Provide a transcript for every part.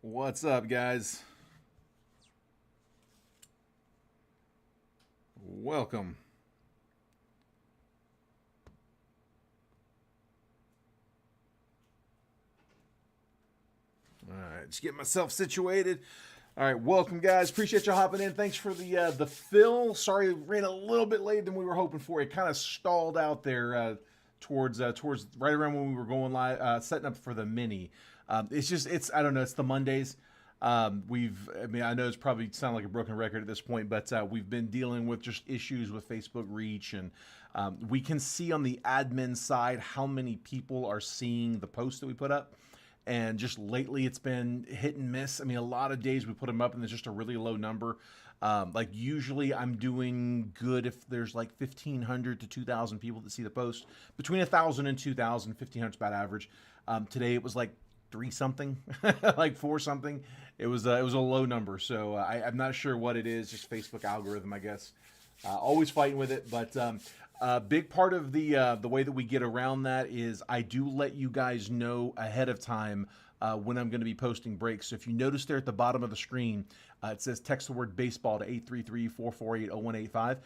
What's up, guys? Welcome. All right, just get myself situated. All right, welcome, guys. Appreciate you hopping in. Thanks for the fill. Sorry, it ran a little bit later than we were hoping for. It kind of stalled out there towards right around when we were going live, setting up for the mini. It's I don't know. It's the Mondays. I know it's probably sound like a broken record at this point, but we've been dealing with just issues with Facebook reach, and we can see on the admin side how many people are seeing the posts that we put up. And just lately, it's been hit and miss. I mean, a lot of days we put them up, and there's just a really low number. Like usually, I'm doing good if there's like 1,500 to 2,000 people that see the post. Between 1,000 and 2,000, 1,500 is about average. Today it was like 3 something, like 4 something. It was a low number, so I'm not sure what it is. Just Facebook algorithm, I guess. Always fighting with it, but a big part of the way that we get around that is I do let you guys know ahead of time when I'm going to be posting breaks. So if you notice there at the bottom of the screen, it says text the word baseball to 833-448-0185.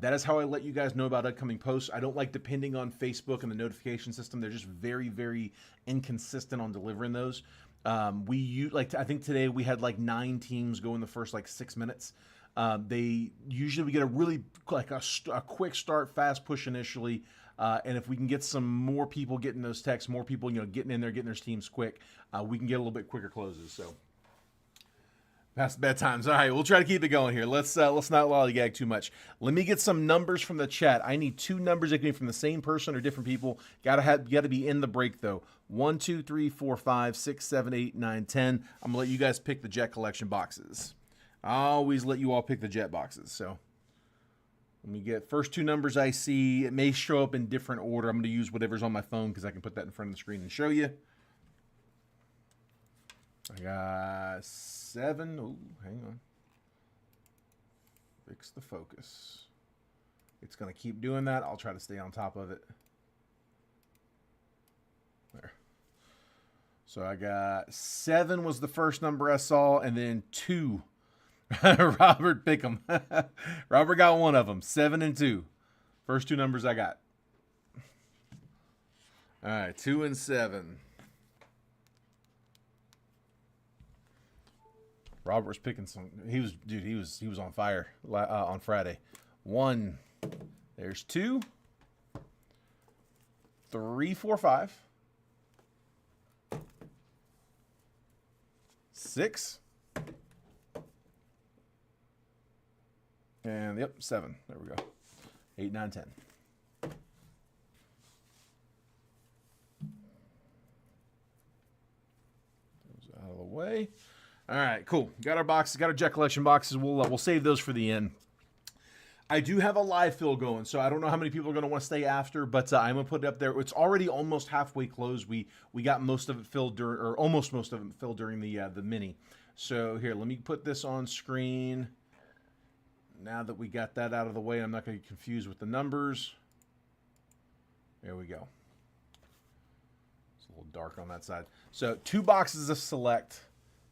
That is how I let you guys know about upcoming posts. I don't like depending on Facebook and the notification system. They're just very, very inconsistent on delivering those. I think today we had like 9 teams go in the first like 6 minutes. We get a really like a quick start, fast push initially, and if we can get some more people getting those texts, more people getting in there, getting their teams quick, we can get a little bit quicker closes. So past bedtimes. All right, we'll try to keep it going here. Let's not lollygag too much. Let me get some numbers from the chat. I need 2 numbers that can be from the same person or different people. Gotta be in the break though. 1, 2, 3, 4, 5, 6, 7, 8, 9, 10. I'm gonna let you guys pick the Jet Collection boxes. I always let you all pick the Jet boxes. So let me get first 2 numbers I see. It may show up in different order. I'm going to use whatever's on my phone because I can put that in front of the screen and show you. I got 7. Oh, hang on. Fix the focus. It's going to keep doing that. I'll try to stay on top of it. There. So I got 7 was the first number I saw, and then 2. Robert Pickham. Robert got one of them. 7 and 2. First 2 numbers I got. All right, 2 and 7. Robert was picking some. He was on fire on Friday. 1. There's 2. 3, 4, 5. 6. And yep, 7. There we go. 8, 9, 10. Those out of the way. All right, cool. Got our boxes. Got our Jet Collection boxes. We'll save those for the end. I do have a live fill going, so I don't know how many people are going to want to stay after, but I'm going to put it up there. It's already almost halfway closed. We got most of it filled almost most of it filled during the mini. So here, let me put this on screen. Now that we got that out of the way, I'm not going to get confused with the numbers. There we go. It's a little dark on that side. So 2 boxes of select.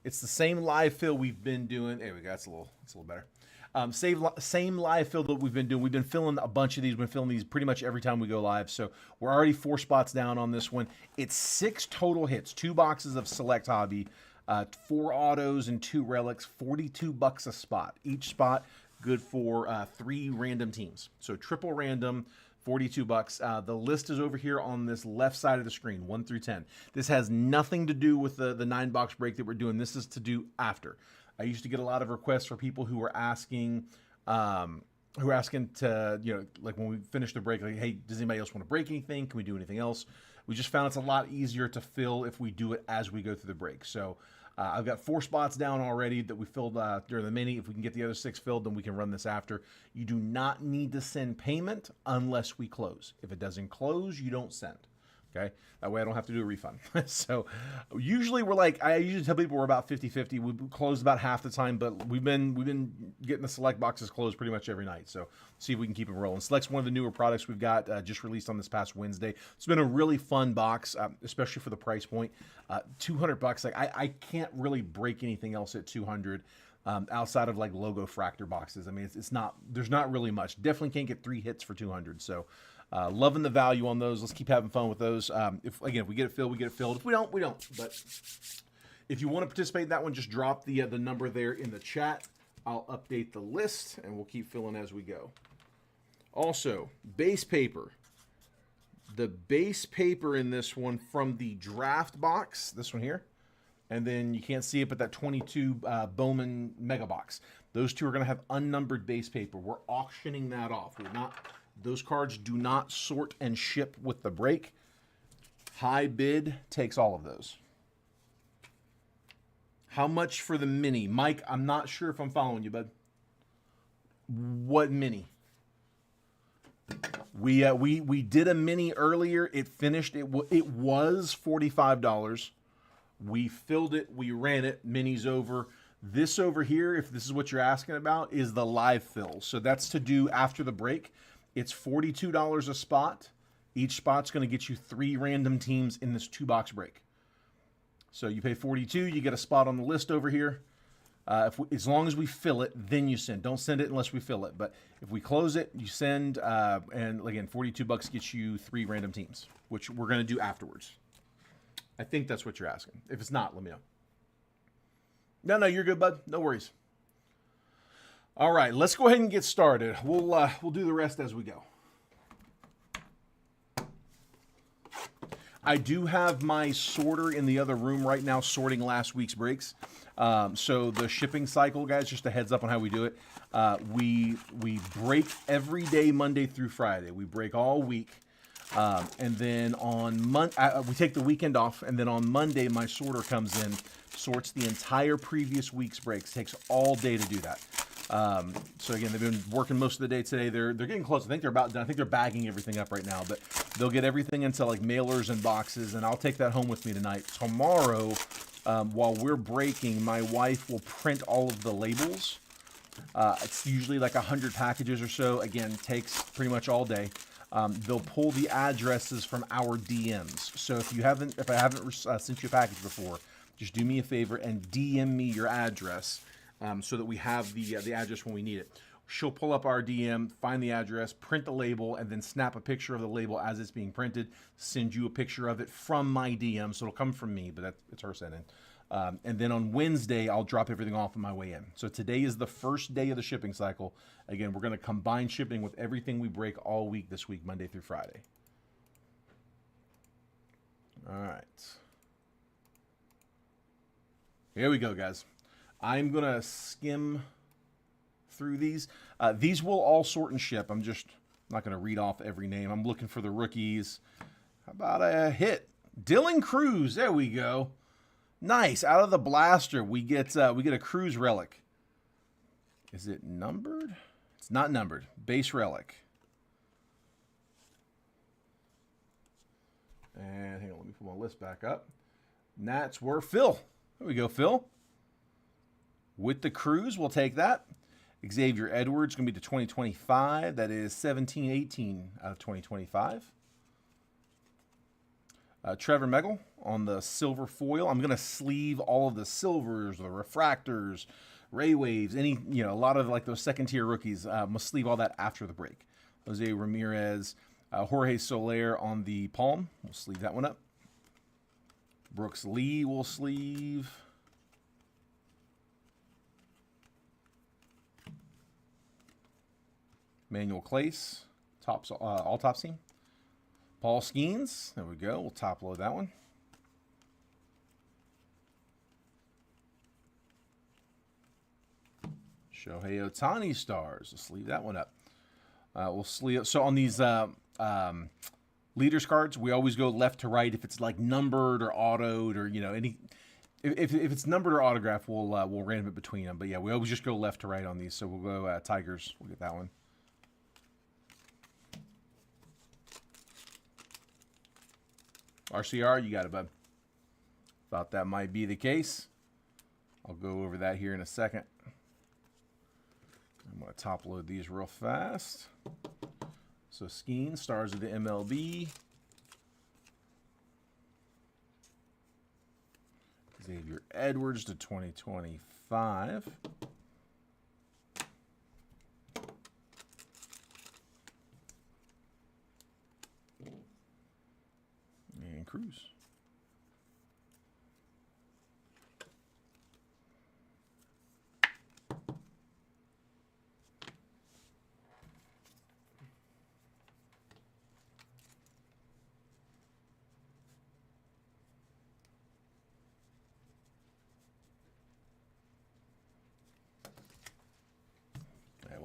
It's the same live fill we've been doing. There we go. It's a little better. Same live fill that we've been doing. We've been filling a bunch of these. We've been filling these pretty much every time we go live. So we're already 4 spots down on this one. It's 6 total hits. 2 boxes of select hobby, 4 autos and 2 relics. $42 a spot. Each spot good for 3 random teams. So triple random, $42. The list is over here on this left side of the screen, 1 through 10. This has nothing to do with the 9-box break that we're doing. This is to do after. I used to get a lot of requests for people who were asking to, like when we finish the break, like, hey, does anybody else want to break anything? Can we do anything else? We just found it's a lot easier to fill if we do it as we go through the break. So I've got 4 spots down already that we filled during the mini. If we can get the other 6 filled, then we can run this after. You do not need to send payment unless we close. If it doesn't close, you don't send. Okay, that way I don't have to do a refund. So usually we're like, I usually tell people we're about 50-50. We close about half the time, but we've been getting the select boxes closed pretty much every night. So see if we can keep them rolling. Select's one of the newer products we've got just released on this past Wednesday. It's been a really fun box, especially for the price point. $200. Like I can't really break anything else at 200. Outside of like logo fractor boxes. I mean, it's not, there's not really much. Definitely can't get 3 hits for 200. So loving the value on those. Let's keep having fun with those. If we get it filled, we get it filled. If we don't, we don't. But if you want to participate in that one, just drop the number there in the chat. I'll update the list and we'll keep filling as we go. Also, base paper. The base paper in this one from the draft box, this one here. And then you can't see it, but that 22 Bowman Mega Box. Those two are going to have unnumbered base paper. We're auctioning that off. We're not; those cards do not sort and ship with the break. High bid takes all of those. How much for the mini? Mike, I'm not sure if I'm following you, bud. What mini? We did a mini earlier. It finished. It was $45. We filled it, we ran it, mini's over. This over here, if this is what you're asking about, is the live fill. So that's to do after the break. It's $42 a spot. Each spot's going to get you 3 random teams in this 2-box break. So you pay $42, you get a spot on the list over here. As long as we fill it, then you send. Don't send it unless we fill it. But if we close it, you send, and again, $42 gets you 3 random teams, which we're going to do afterwards. I think that's what you're asking. If it's not, let me know. No, you're good, bud. No worries. All right, let's go ahead and get started. We'll do the rest as we go. I do have my sorter in the other room right now sorting last week's breaks. So the shipping cycle, guys, just a heads up on how we do it. We break every day, Monday through Friday. We break all week. And then on Monday, we take the weekend off, and then on Monday, my sorter comes in, sorts the entire previous week's breaks. Takes all day to do that. So again, they've been working most of the day today. They're getting close. I think they're about done. I think they're bagging everything up right now, but they'll get everything into like mailers and boxes, and I'll take that home with me tonight. Tomorrow, while we're breaking, my wife will print all of the labels. It's usually like 100 packages or so. Again, takes pretty much all day. They'll pull the addresses from our DMs. So if I haven't sent you a package before, just do me a favor and DM me your address so that we have the address when we need it. She'll pull up our DM, find the address, print the label, and then snap a picture of the label as it's being printed, send you a picture of it from my DM. So it'll come from me, but it's her sending. And then on Wednesday, I'll drop everything off on my way in. So today is the first day of the shipping cycle. Again, we're going to combine shipping with everything we break all week this week, Monday through Friday. All right. Here we go, guys. I'm going to skim through these. These will all sort and ship. I'm not going to read off every name. I'm looking for the rookies. How about a hit? Dylan Cruz. There we go. Nice. Out of the blaster, we get a Cruz relic. Is it numbered? It's not numbered. Base relic. And hang on, let me put my list back up. And that's where Phil. There we go, Phil. With the Cruz, we'll take that. Xavier Edwards going to be to 2025. That is 17-18 out of 2025. Trevor Megel on the silver foil. I'm going to sleeve all of the silvers, the refractors, Ray Waves, a lot of like those second tier rookies. Must sleeve all that after the break. Jose Ramirez, Jorge Soler on the palm. We'll sleeve that one up. Brooks Lee will sleeve. Manuel Clace, all top team. Paul Skeens, there we go. We'll top load that one. Shohei Ohtani stars. Let's leave that one up. We'll sleeve. So on these leaders cards, we always go left to right. If it's like numbered or autoed or any, if it's numbered or autographed, we'll random it between them. But yeah, we always just go left to right on these. So we'll go Tigers. We'll get that one. RCR, you got it, bud. Thought that might be the case. I'll go over that here in a second. I'm going to top load these real fast. So Skeen, stars of the MLB. Xavier Edwards to 2025. And Cruz.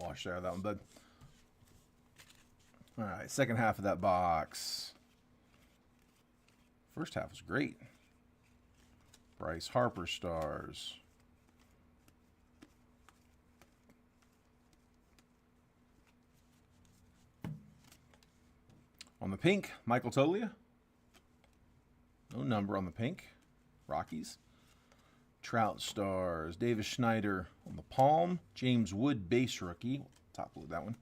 Wash out of that one, bud. All right, second half of that box. First half was great. Bryce Harper stars. On the pink, Michael Toglia. No number on the pink. Rockies. Trout stars. Davis Schneider on the palm. James Wood base rookie. Top load that one.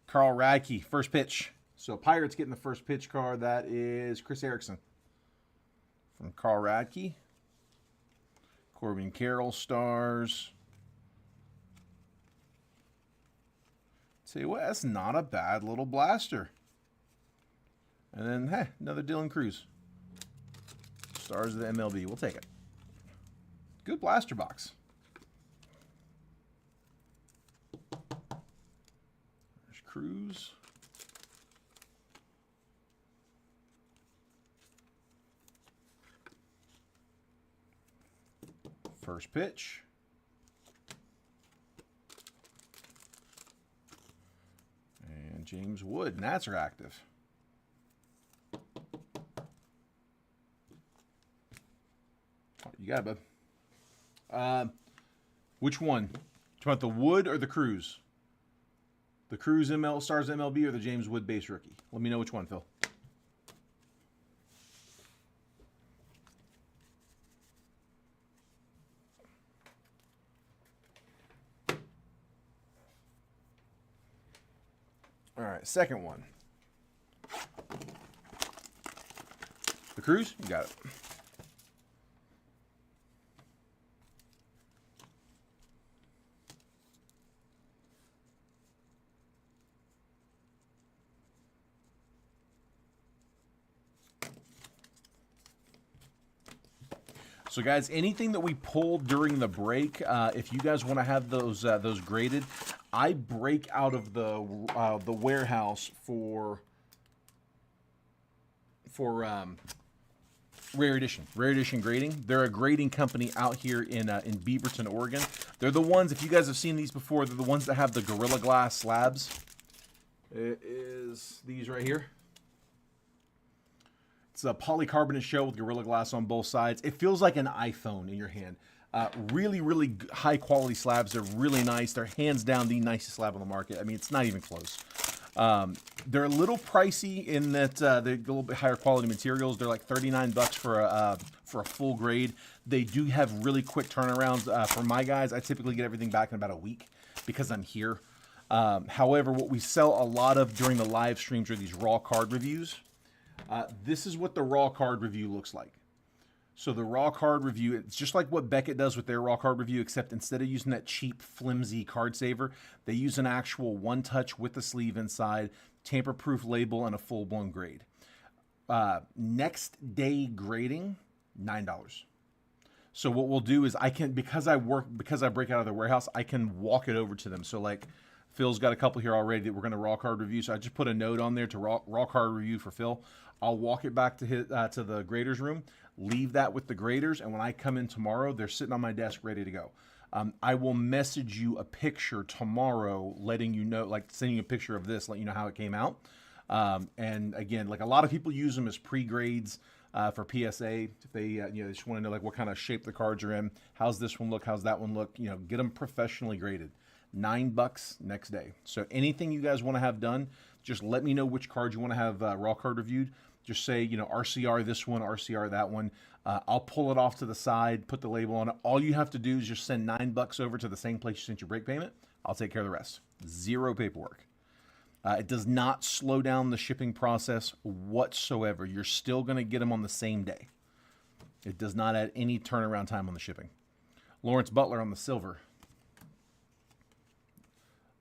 Carl Radke, first pitch. So Pirates getting the first pitch card. That is Chris Erickson. From Carl Radke. Corbin Carroll stars. Tell you what, that's not a bad little blaster. And then, hey, another Dylan Cruz. Stars of the MLB. We'll take it. Good blaster box. There's Cruz. First pitch. And James Wood. Nats are active. You got it, bud. Which one? Do you want the Wood or the Cruz? The Cruz stars MLB or the James Wood base rookie? Let me know which one, Phil. All right, second one. The Cruz? You got it. So, guys, anything that we pulled during the break, if you guys want to have those graded, I break out of the warehouse for Rare Edition Grading. They're a grading company out here in Beaverton, Oregon. They're the ones, if you guys have seen these before, they're the ones that have the Gorilla Glass slabs. It is these right here. It's a polycarbonate shell with Gorilla Glass on both sides. It feels like an iPhone in your hand. Really, really high quality slabs. They're really nice. They're hands down the nicest slab on the market. I mean, it's not even close. They're a little pricey in that they're a little bit higher quality materials. They're like $39 for a full grade. They do have really quick turnarounds. For my guys, I typically get everything back in about a week because I'm here. However, what we sell a lot of during the live streams are these raw card reviews. This is what the raw card review looks like. So the raw card review, it's just like what Beckett does with their raw card review, except instead of using that cheap, flimsy card saver, they use an actual one-touch with the sleeve inside, tamper-proof label, and a full-blown grade. Next day grading, $9. So what we'll do is because I break out of the warehouse, I can walk it over to them. So like Phil's got a couple here already that we're going to raw card review. So I just put a note on there to raw card review for Phil. I'll walk it back to the graders room, leave that with the graders, and when I come in tomorrow, they're sitting on my desk ready to go. I will message you a picture tomorrow, letting you know, like sending you a picture of this, let you know how it came out. And again, like a lot of people use them as pre-grades for PSA. If they they just want to know like what kind of shape the cards are in, how's this one look, how's that one look. Get them professionally graded. $9 next day. So anything you guys want to have done, just let me know which cards you want to have raw card reviewed. Just say, you know, RCR this one, RCR that one. I'll pull it off to the side, put the label on it. All you have to do is just send $9 over to the same place you sent your break payment. I'll take care of the rest. Zero paperwork. It does not slow down the shipping process whatsoever. You're still going to get them on the same day. It does not add any turnaround time on the shipping. Lawrence Butler on the silver.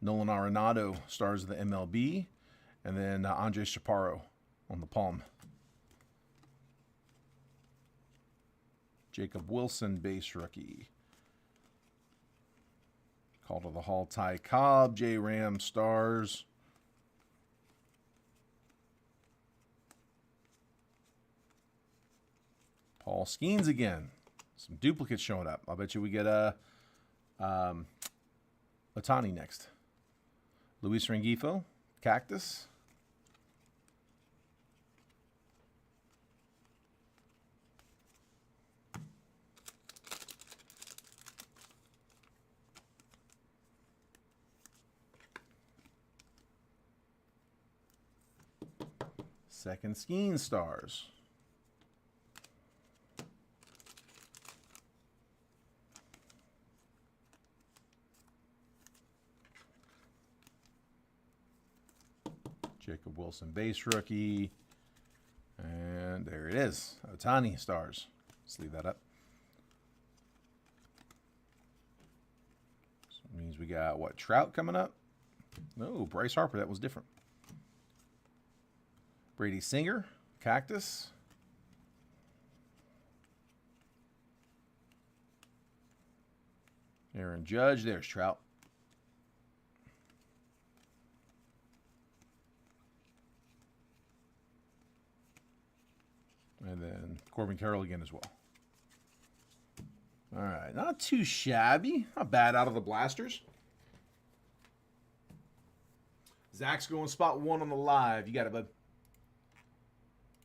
Nolan Arenado, stars of the MLB. And then Andre Chaparro on the palm. Jacob Wilson, base rookie. Call to the Hall, Ty Cobb, J. Ram, stars. Paul Skeens again. Some duplicates showing up. I'll bet you we get Otani next. Luis Rengifo, Cactus. Second Skeens stars. Jacob Wilson, base rookie. And there it is. Otani stars. Let's leave that up. So it means we got, what, Trout coming up? No, Bryce Harper. That was different. Brady Singer, Cactus. Aaron Judge. There's Trout. And then Corbin Carroll again as well. All right, not too shabby. Not bad out of the blasters. Zach's going spot 1 on the live. You got it, bud.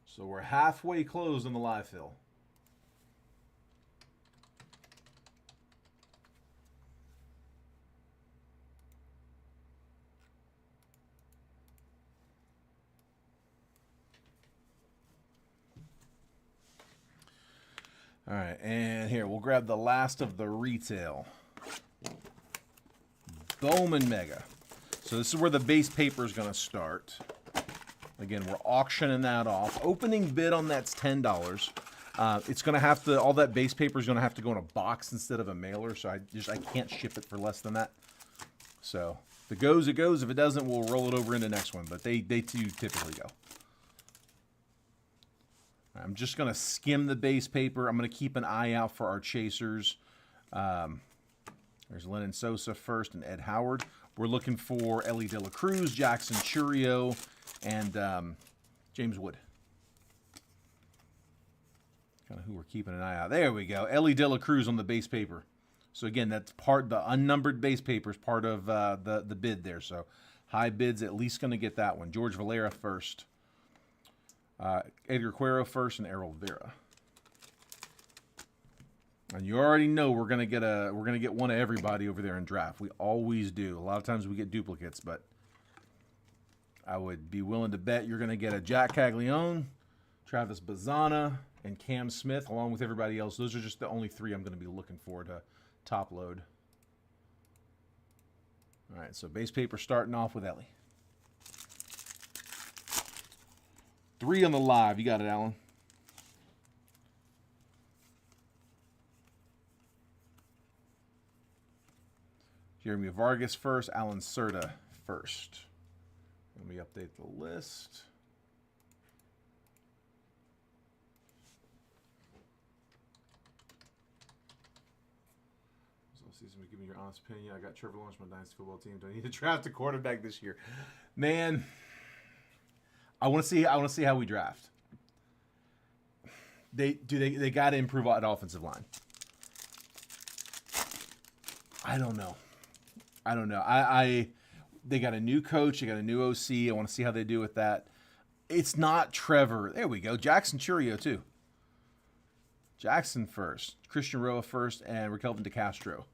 So we're halfway closed on the live fill. All right, and here, we'll grab the last of the retail. Bowman Mega. So this is where the base paper is going to start. Again, we're auctioning that off. Opening bid on that's $10. It's going to have to, all that base paper is going to have to go in a box instead of a mailer, so I can't ship it for less than that. So if it goes, it goes. If it doesn't, we'll roll it over into the next one, but they too typically go. I'm just going to skim the base paper. I'm going to keep an eye out for our chasers. There's Lennon Sosa first and Ed Howard. We're looking for Ellie De La Cruz, Jackson Churio, and James Wood. Kind of who we're keeping an eye out. There we go. Ellie De La Cruz on the base paper. So again, that's part, the unnumbered base paper is part of the bid there. So high bids, at least going to get that one. George Valera first. Edgar Cuero first and Errol Vera. And you already know we're gonna get one of everybody over there in draft. We always do. A lot of times we get duplicates, but I would be willing to bet you're gonna get a Jack Caglione, Travis Bazzana, and Cam Smith, along with everybody else. Those are just the only 3 I'm gonna be looking for to top load. All right, so base paper starting off with Ellie. 3 on the live. You got it, Alan. Jeremy Vargas first. Alan Serta first. Let me update the list. So season, give me your honest opinion. I got Trevor Lawrence, my dynasty football team. Do I need to draft a quarterback this year? Man, I want to see how we draft. They got to improve that offensive line. I don't know. They got a new coach. They got a new OC. I want to see how they do with that. It's not Trevor. There we go. Jackson Churio too. Jackson first. Christian Roa first, and Raquelvin DeCastro.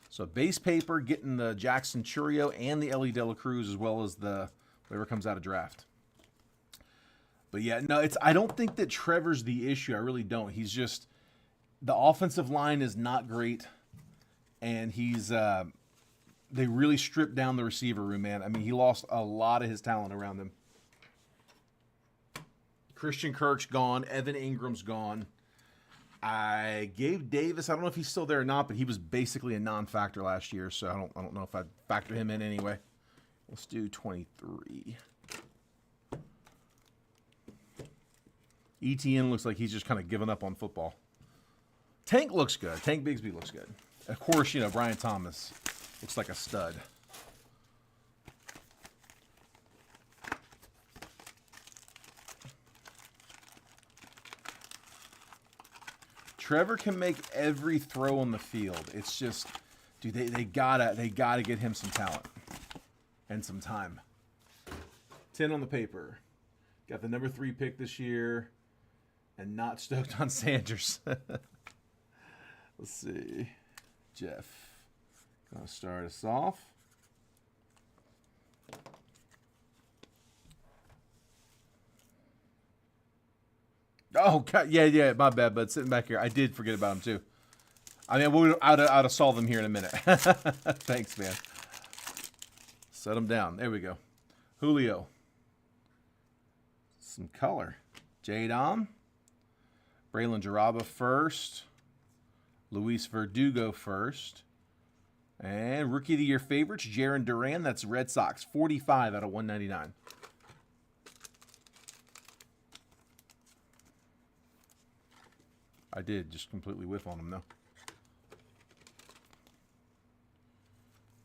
So base paper, getting the Jackson Churio and the Ellie De La Cruz, as well as the whatever comes out of draft. But yeah, no, I don't think that Trevor's the issue. I really don't. He's just, the offensive line is not great, and they really stripped down the receiver room, man. I mean, he lost a lot of his talent around him. Christian Kirk's gone. Evan Ingram's gone. I gave Davis, I don't know if he's still there or not, but he was basically a non-factor last year, so I don't know if I'd factor him in anyway. Let's do 23. ETN looks like he's just kind of given up on football. Tank looks good. Tank Bigsby looks good. Of course, you know, Brian Thomas looks like a stud. Trevor can make every throw on the field. It's just, dude, they gotta get him some talent and some time. 10 on the paper. Got the number 3 pick this year, and not stoked on Sanders. Let's see, Jeff, gonna start us off. Oh, God, yeah, my bad, bud. Sitting back here, I did forget about him too. I mean, I'd have solve them here in a minute. Thanks, man. Set them down. There we go. Julio. Some color. J-Dom. Braylon Jaraba first. Luis Verdugo first. And Rookie of the Year favorites, Jaron Duran. That's Red Sox. 45 out of 199. I did just completely whiff on him, though.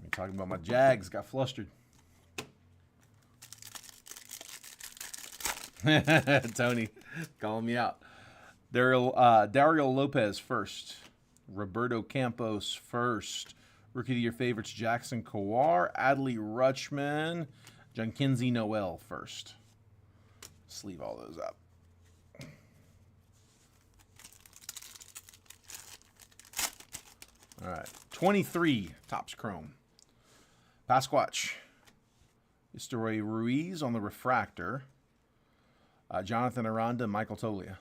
I'm talking about my Jags. Got flustered. Tony calling me out. Dario Lopez first. Roberto Campos first. Rookie of the Year favorites, Jackson Kowar, Adley Rutschman, Junkinsey Noel first. Sleeve all those up. All right, 23, Topps Chrome. Pasquatch. Estoy Ruiz on the refractor. Jonathan Aranda, Michael Tolia.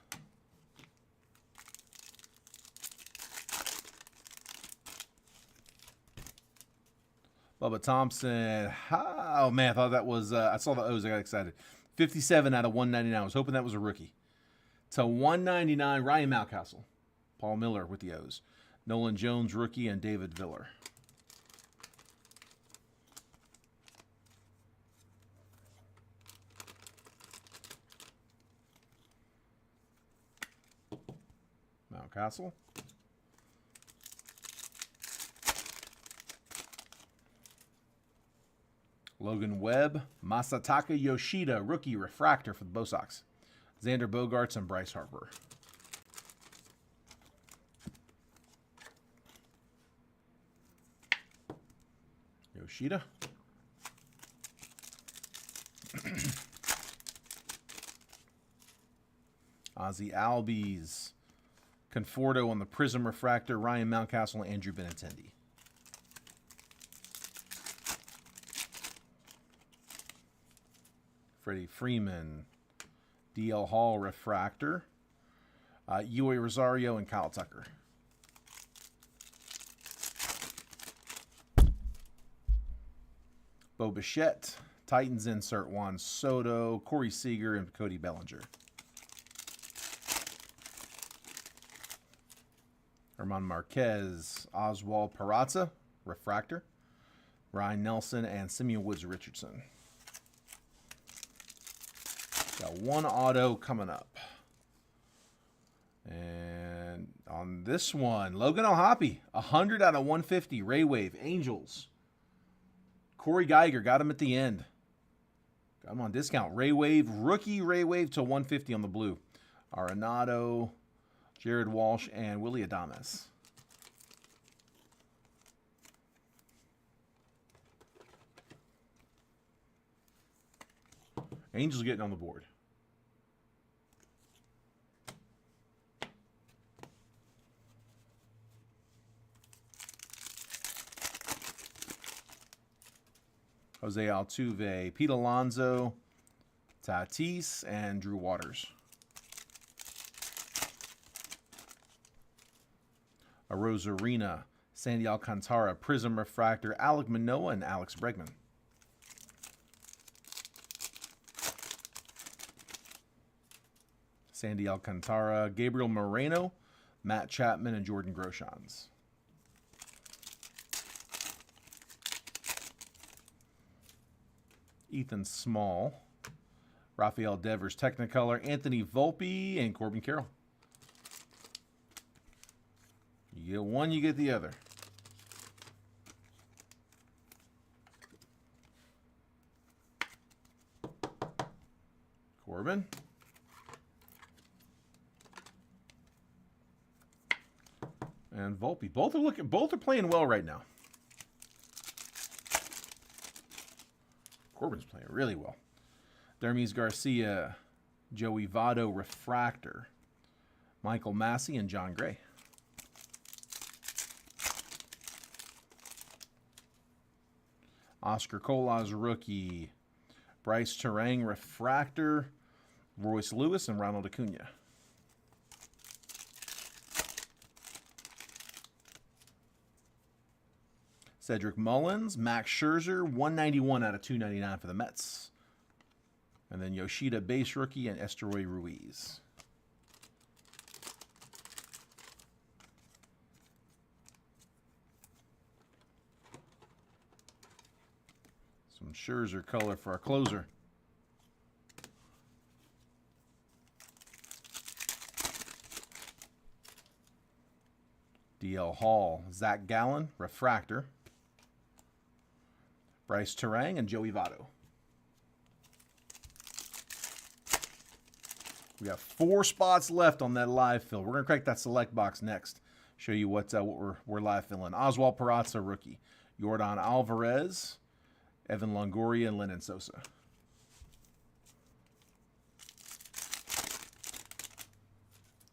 Bubba Thompson. Oh, man, I thought that was, I saw the O's, I got excited. 57 out of 199. I was hoping that was a rookie. To 199, Ryan Mountcastle. Paul Miller with the O's. Nolan Jones, rookie, and David Viller. Mountcastle. Logan Webb, Masataka Yoshida, rookie refractor for the Bo Sox. Xander Bogaerts and Bryce Harper. Yoshida. Ozzie Albies. Conforto on the Prism refractor. Ryan Mountcastle and Andrew Benintendi. Freddie Freeman. DL Hall refractor. Eloy Rosario and Kyle Tucker. Bo Bichette. Titans insert Juan Soto, Corey Seager, and Cody Bellinger. Herman Marquez, Oswald Peraza, refractor. Ryan Nelson and Simeon Woods Richardson. Got one auto coming up. And on this one, Logan O'Hoppe, 100 out of 150, Ray Wave, Angels. Corey Geiger, got him at the end. Got him on discount. Ray Wave, rookie Ray Wave to 150 on the blue. Arenado, Jared Walsh, and Willie Adames. Angels getting on the board. Jose Altuve, Pete Alonso, Tatis, and Drew Waters. A Rosarina, Sandy Alcantara, Prism Refractor, Alek Manoah, and Alex Bregman. Sandy Alcantara, Gabriel Moreno, Matt Chapman, and Jordan Groshans. Ethan Small, Rafael Devers, Technicolor, Anthony Volpe, and Corbin Carroll. You get one, you get the other. Corbin. And Volpe. Both are playing well right now. Corbin's playing really well. Dermis Garcia, Joey Votto, Refractor, Michael Massey, and John Gray. Oscar Colas, rookie, Bryce Terang, Refractor, Royce Lewis, and Ronald Acuna. Cedric Mullins, Max Scherzer, 191 out of 299 for the Mets. And then Yoshida, base rookie, and Estoy Ruiz. Some Scherzer color for our closer. DL Hall, Zach Gallen, Refractor, Bryce Terang, and Joey Votto. We got 4 spots left on that live fill. We're going to crack that select box next. Show you what we're live filling. Oswald Peraza, rookie. Yordan Alvarez, Evan Longoria, and Lennon Sosa.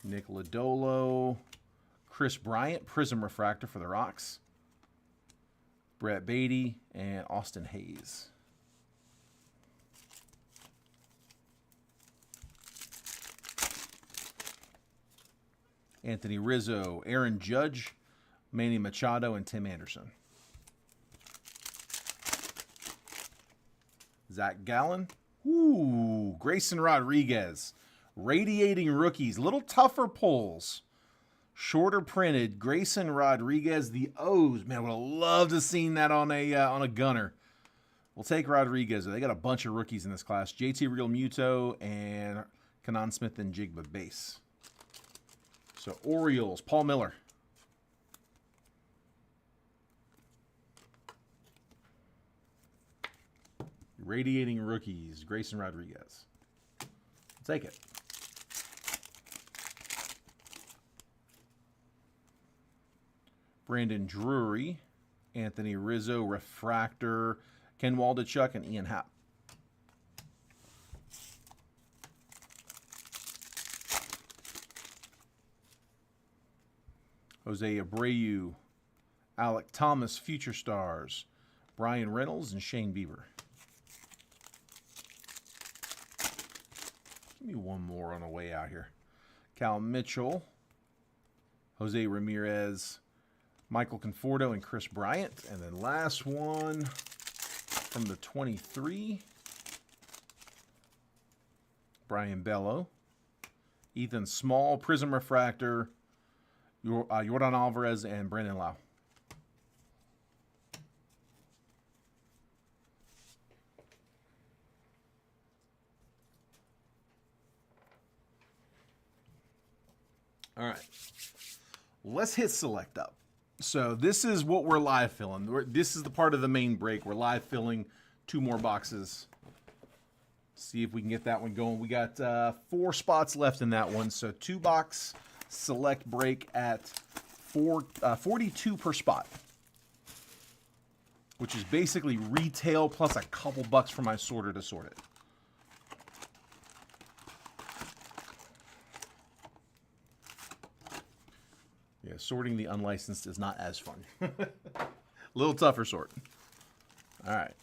Nick Lodolo, Chris Bryant, Prism Refractor for the Rocks. Brett Beatty, and Austin Hayes. Anthony Rizzo, Aaron Judge, Manny Machado, and Tim Anderson. Zach Gallen. Ooh, Grayson Rodriguez. Radiating rookies. Little tougher pulls. Shorter printed. Grayson Rodriguez. The O's. Man, I would have loved to have seen that on a gunner. We'll take Rodriguez. They got a bunch of rookies in this class. JT Real Muto and Kanan Smith and Jigba base. So Orioles, Paul Miller. Radiating rookies, Grayson Rodriguez. I'll take it. Brandon Drury, Anthony Rizzo, Refractor, Ken Waldachuk, and Ian Happ. Jose Abreu, Alec Thomas, Future Stars, Brian Reynolds, and Shane Bieber. Give me one more on the way out here. Cal Mitchell, Jose Ramirez, Michael Conforto, and Chris Bryant. And then last one from the 23, Brian Bello, Ethan Small, Prism Refractor, Yordan Alvarez, and Brandon Lau. All right. Let's hit select up. So this is what we're live filling. This is the part of the main break. We're live filling 2 more boxes. See if we can get that one going. We got 4 spots left in that one. So 2-box select break at 42 per spot, which is basically retail plus a couple bucks for my sorter to sort it. Yeah, sorting the unlicensed is not as fun. A little tougher sort. All right.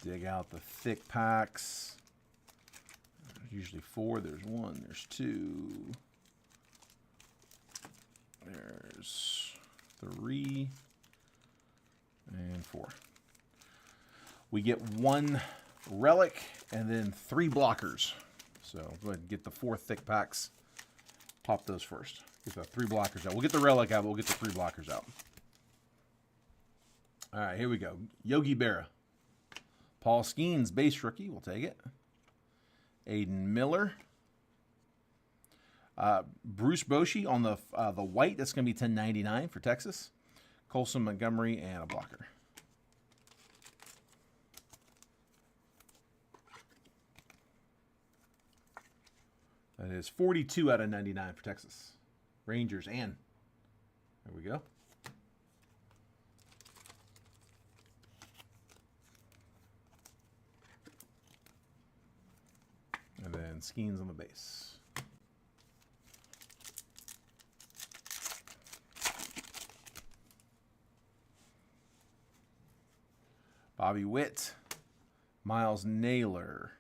Dig out the thick packs. There's usually 4. There's 1. There's 2. There's 3. And 4. We get 1 relic and then 3 blockers. So go ahead and get the 4 thick packs. Pop those first. Get the 3 blockers out. We'll get the relic out, but we'll get the 3 blockers out. All right, here we go. Yogi Berra. Paul Skeens, base rookie. We'll take it. Aiden Miller. Bruce Bochy on the white. That's going to be $10.99 for Texas. Colson Montgomery and a blocker. That is 42 out of 99 for Texas. Rangers and there we go. And then Skeens on the base. Bobby Witt, Miles Naylor,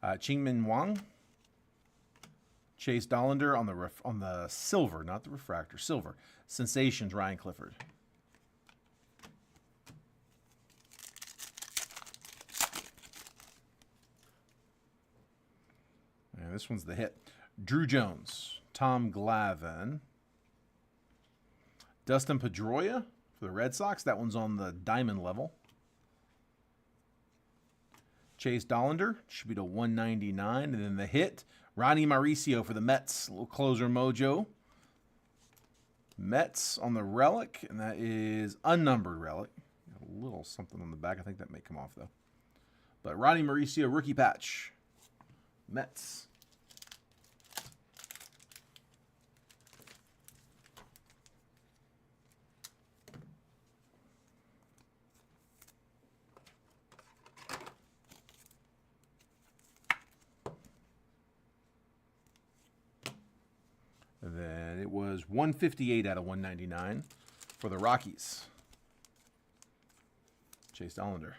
Chingmin Wang, Chase Dollander on the silver, not the refractor, silver. Sensations, Ryan Clifford. And this one's the hit. Drew Jones, Tom Glavine, Dustin Pedroia for the Red Sox. That one's on the diamond level. Chase Dollander should be to 199. And then the hit, Ronnie Mauricio for the Mets. A little closer mojo. Mets on the relic, and that is unnumbered relic. Got a little something on the back. I think that may come off, though. But Ronnie Mauricio, rookie patch. Mets. And then it was 158 out of 199 for the Rockies. Chase Dollander.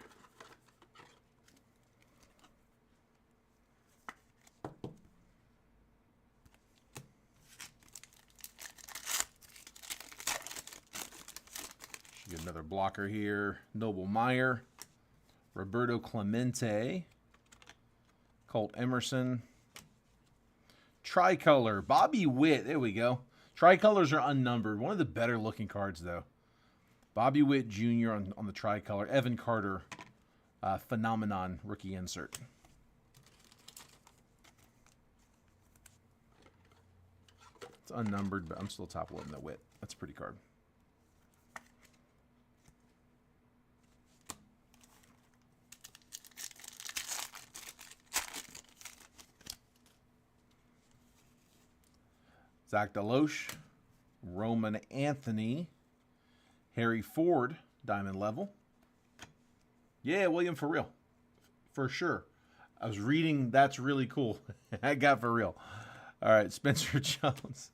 Should get another blocker here. Noble Meyer, Roberto Clemente, Colt Emerson. Tricolor, Bobby Witt. There we go. Tricolors are unnumbered. One of the better looking cards, though. Bobby Witt Jr. on the tricolor. Evan Carter, Phenomenon rookie insert. It's unnumbered, but I'm still top loading the Witt. That's a pretty card. Zach Deloche, Roman Anthony, Harry Ford, diamond level. Yeah, William, for real. For sure. I was reading, that's really cool. I got for real. All right, Spencer Jones.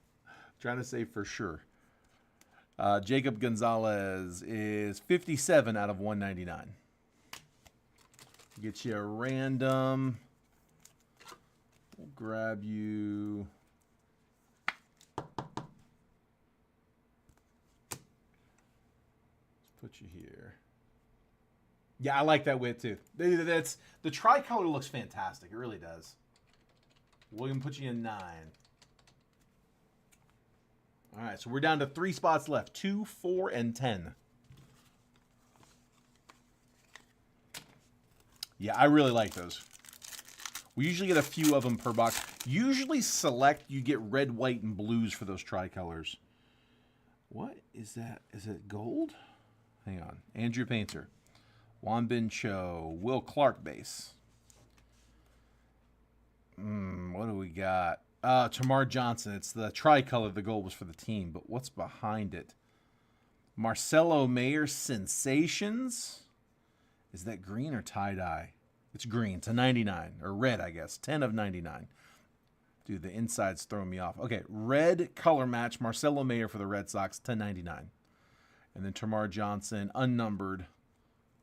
Trying to say for sure. Jacob Gonzalez is 57 out of 199. Get you a random. We'll grab you. Put you here. Yeah, I like that Witt too. That's the tricolor looks fantastic. It really does. William, put you in 9. All right, so we're down to 3 spots left: 2, 4, and 10. Yeah, I really like those. We usually get a few of them per box. Usually select, you get red, white, and blues for those tricolors. What is that? Is it gold? Hang on. Andrew Painter. Juan Bin Cho. Will Clark base. What do we got? Tamar Johnson. It's the tricolor. The gold was for the team. But what's behind it? Marcelo Mayer Sensations. Is that green or tie-dye? It's green. To 99. Or red, I guess. 10 of 99. Dude, the inside's throwing me off. Okay. Red color match. Marcelo Mayer for the Red Sox. 10.99. And then Tamar Johnson, unnumbered,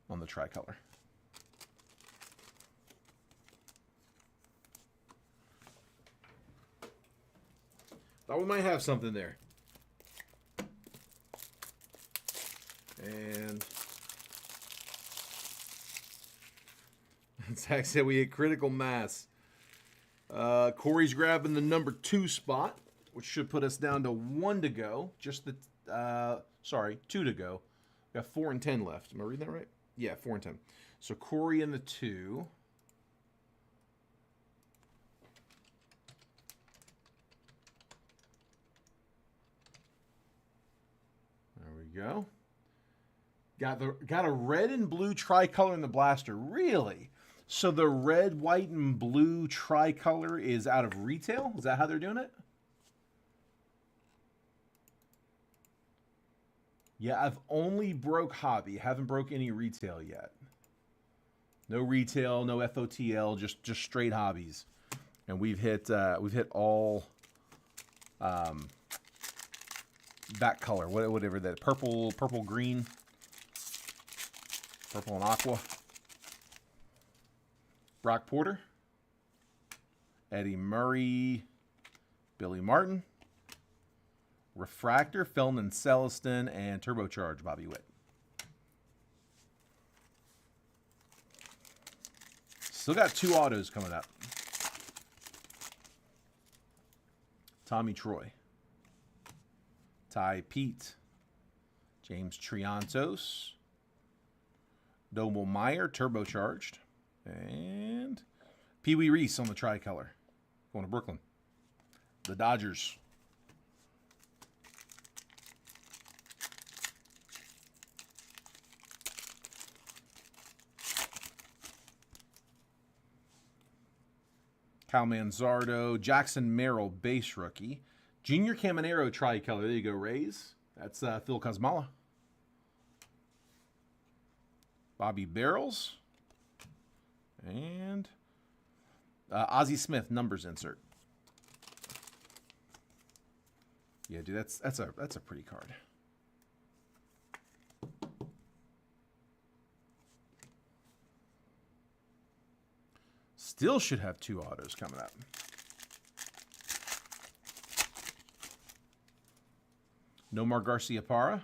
on the tricolor. Thought we might have something there. And Zach said we hit critical mass. Corey's grabbing the number 2 spot, which should put us down to 1 to go. Just the, 2 to go. We got 4 and 10 left. Am I reading that right? Yeah, 4 and 10. So Corey in the 2. There we go. Got a red and blue tricolor in the blaster. Really? So the red, white, and blue tricolor is out of retail? Is that how they're doing it? Yeah, I've only broke hobby. Haven't broke any retail yet. No retail, no FOTL, just straight hobbies. And we've hit all that color, whatever that purple, green. Purple and aqua. Brock Porter. Eddie Murray. Billy Martin. Refractor. Felton Celestin. And Turbocharge. Bobby Witt. Still got 2 autos coming up. Tommy Troy. Ty Pete. James Triantos. Doble Meyer, turbocharged. And Pee Wee Reese on the tricolor. Going to Brooklyn. The Dodgers. Kyle Manzardo. Jackson Merrill, base rookie. Junior Caminero tricolor. There you go, Rays. That's Phil Kosmala. Bobby Barrels. And Ozzie Smith, numbers insert. Yeah, dude, that's a pretty card. Still should have 2 autos coming up. Nomar Garciaparra.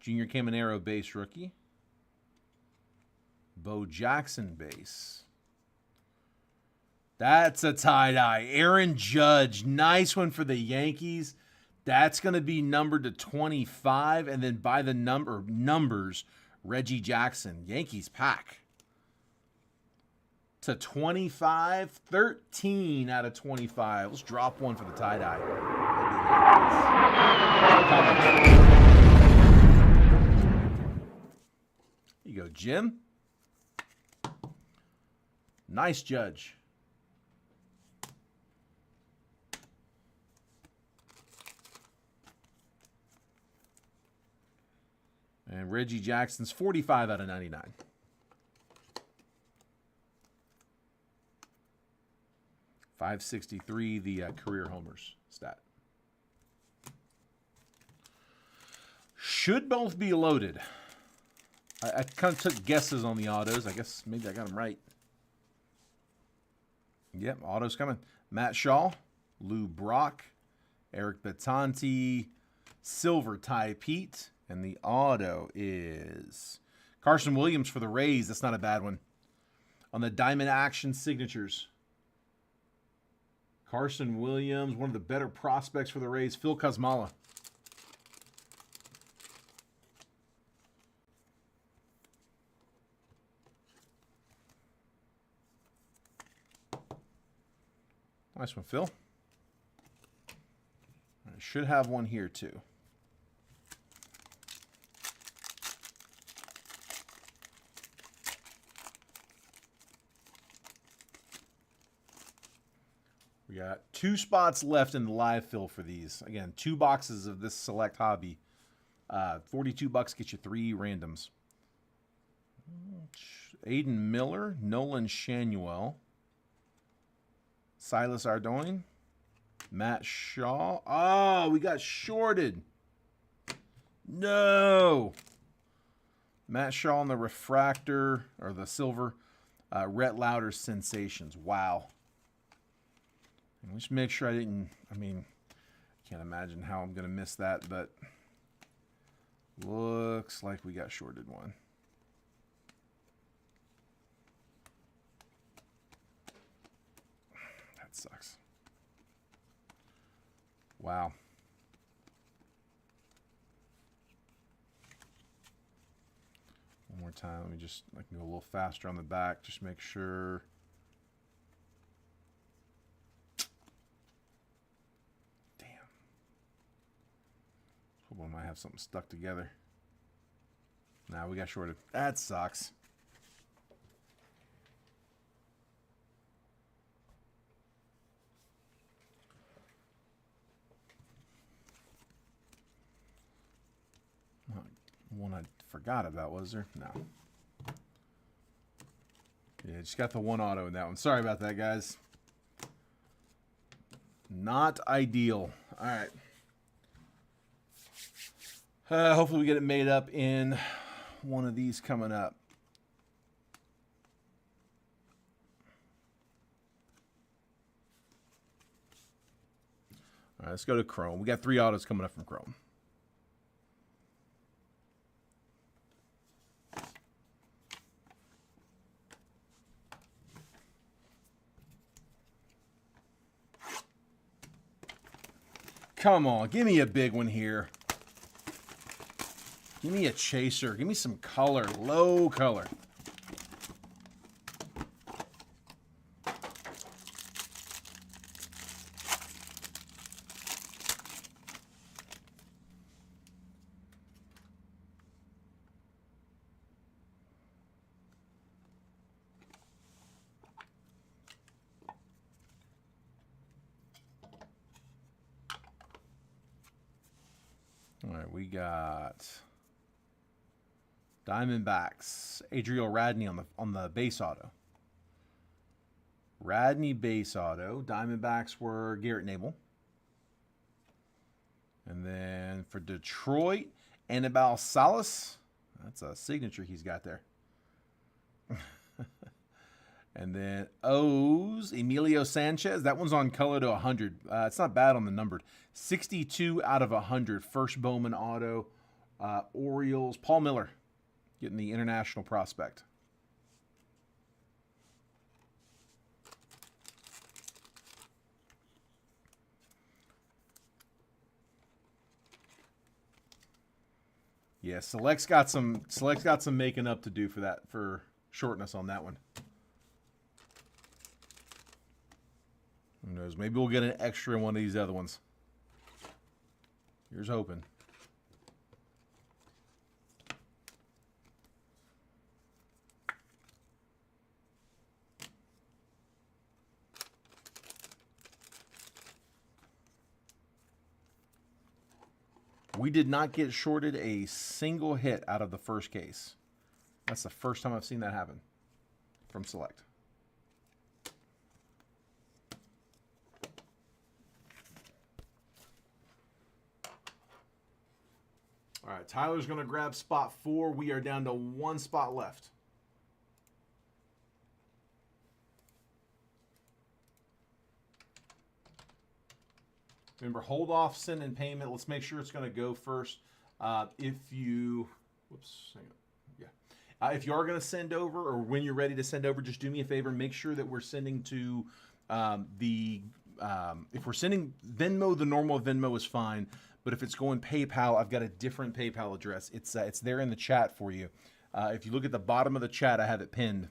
Junior Caminero, base rookie. Bo Jackson, base. That's a tie-dye. Aaron Judge, nice one for the Yankees. That's going to be numbered to 25, and then by the numbers, Reggie Jackson, Yankees pack. To 25, 13 out of 25. Let's drop one for the tie-dye. Here you go, Jim. Nice Judge. And Reggie Jackson's 45 out of 99. .563, the career homers stat. Should both be loaded. I kind of took guesses on the autos. I guess maybe I got them right. Yep, autos coming. Matt Shaw, Lou Brock, Eric Battanti, Silver Ty Pete, and the auto is Carson Williams for the Rays. That's not a bad one. On the Diamond Action signatures, Carson Williams, one of the better prospects for the Rays. Phil Kosmala. Nice one, Phil. I should have one here, too. We got 2 spots left in the live fill for these. Again, 2 boxes of this select hobby. $42 gets you 3 randoms. Aiden Miller, Nolan Shanuel, Silas Ardoin, Matt Shaw. Oh, we got shorted. No. Matt Shaw on the refractor, or the silver. Rhett Lauder Sensations. Wow. And let's make sure I didn't, Can't imagine how I'm going to miss that, but looks like we got shorted one. That sucks. Wow. One more time. Let me just go a little faster on the back. Just make sure. Damn. Hope I might have something stuck together. Nah, we got shorted. That sucks. One I forgot about, was there? No. Yeah, just got the one auto in that one. Sorry about that, guys. Not ideal. All right. Hopefully we get it made up in one of these coming up. All right, let's go to Chrome. We got 3 autos coming up from Chrome. Come on, give me a big one here. Give me a chaser. Give me some color, low color. All right, we got Diamondbacks, Adriel Radney on the base auto. Radney base auto. Diamondbacks were Garrett Nabel. And then for Detroit, Anibal Salas. That's a signature he's got there. And then O's, Emilio Sanchez. That one's on color to 100. It's not bad on the numbered. 62 out of 100. First Bowman auto. Orioles. Paul Miller getting the international prospect. Yeah, Select's got some making up to do for shortness on that one. Who knows? Maybe we'll get an extra in one of these other ones. Here's hoping. We did not get shorted a single hit out of the first case. That's the first time I've seen that happen from Select. All right, Tyler's going to grab spot 4. We are down to 1 spot left. Remember, hold off sending payment. Let's make sure it's going to go first. If you, whoops, hang on. Yeah. If you are going to send over, or when you're ready to send over, just do me a favor. Make sure that we're sending to if we're sending Venmo, the normal Venmo is fine. But if it's going PayPal, I've got a different PayPal address. It's there in the chat for you. If you look at the bottom of the chat, I have it pinned.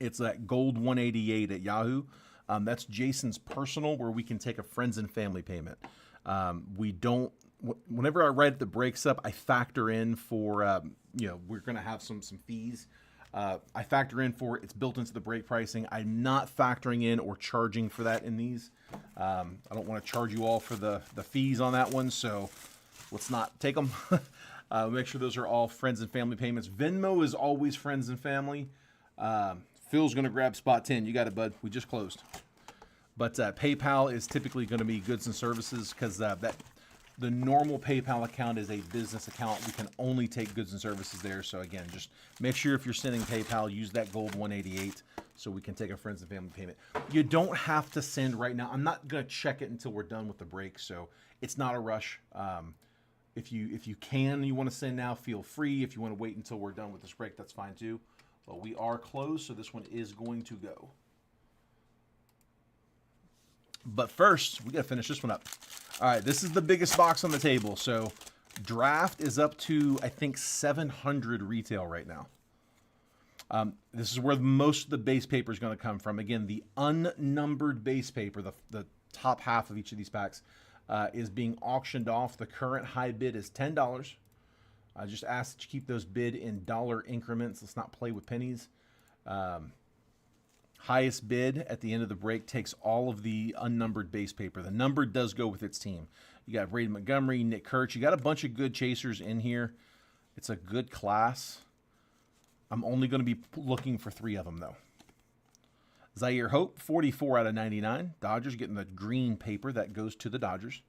It's that gold188 at Yahoo. That's Jason's personal, where we can take a friends and family payment. We don't. Whenever I write the breaks up, I factor in for we're going to have some fees. I factor in for it. It's built into the break pricing. I'm not factoring in or charging for that in these. I don't want to charge you all for the fees on that one, so let's not take them. Make sure those are all friends and family payments. Venmo is always friends and family. Phil's going to grab spot 10. You got it, bud. We just closed. But PayPal is typically going to be goods and services, because that The normal PayPal account is a business account. We can only take goods and services there. So again, just make sure if you're sending PayPal, use that gold 188 so we can take a friends and family payment. You don't have to send right now. I'm not going to check it until we're done with the break, so it's not a rush. If you can, you want to send now, feel free. If you want to wait until we're done with this break, that's fine too. But we are closed, so this one is going to go. But first, we got to finish this one up. All right, this is the biggest box on the table. So draft is up to, I think, 700 retail right now. This is where most of the base paper is going to come from. Again, the unnumbered base paper, the top half of each of these packs, is being auctioned off. The current high bid is $10. I just ask that you keep those bid in dollar increments. Let's not play with pennies. Highest bid at the end of the break takes all of the unnumbered base paper. The numbered does go with its team. You got Brady Montgomery, Nick Kurtz. You got a bunch of good chasers in here. It's a good class. I'm only going to be looking for 3 of them, though. Zaire Hope, 44 out of 99. Dodgers getting the green paper. That goes to the Dodgers.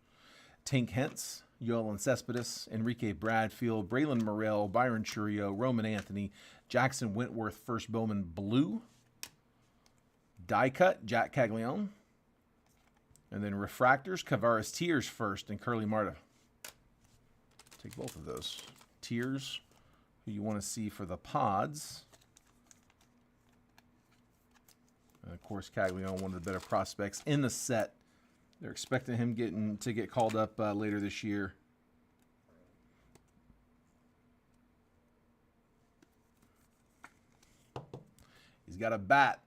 Tink Hentz, Yoelan Cespedes, Enrique Bradfield, Braylon Morrell, Byron Churio, Roman Anthony, Jackson Wentworth, first Bowman blue. Die cut, Jack Caglione. And then refractors, Kavaris Tears first, and Curly Marta. Take both of those. Tears, who you want to see for the pods. And of course, Caglione, one of the better prospects in the set. They're expecting him to get called up later this year. He's got a bat.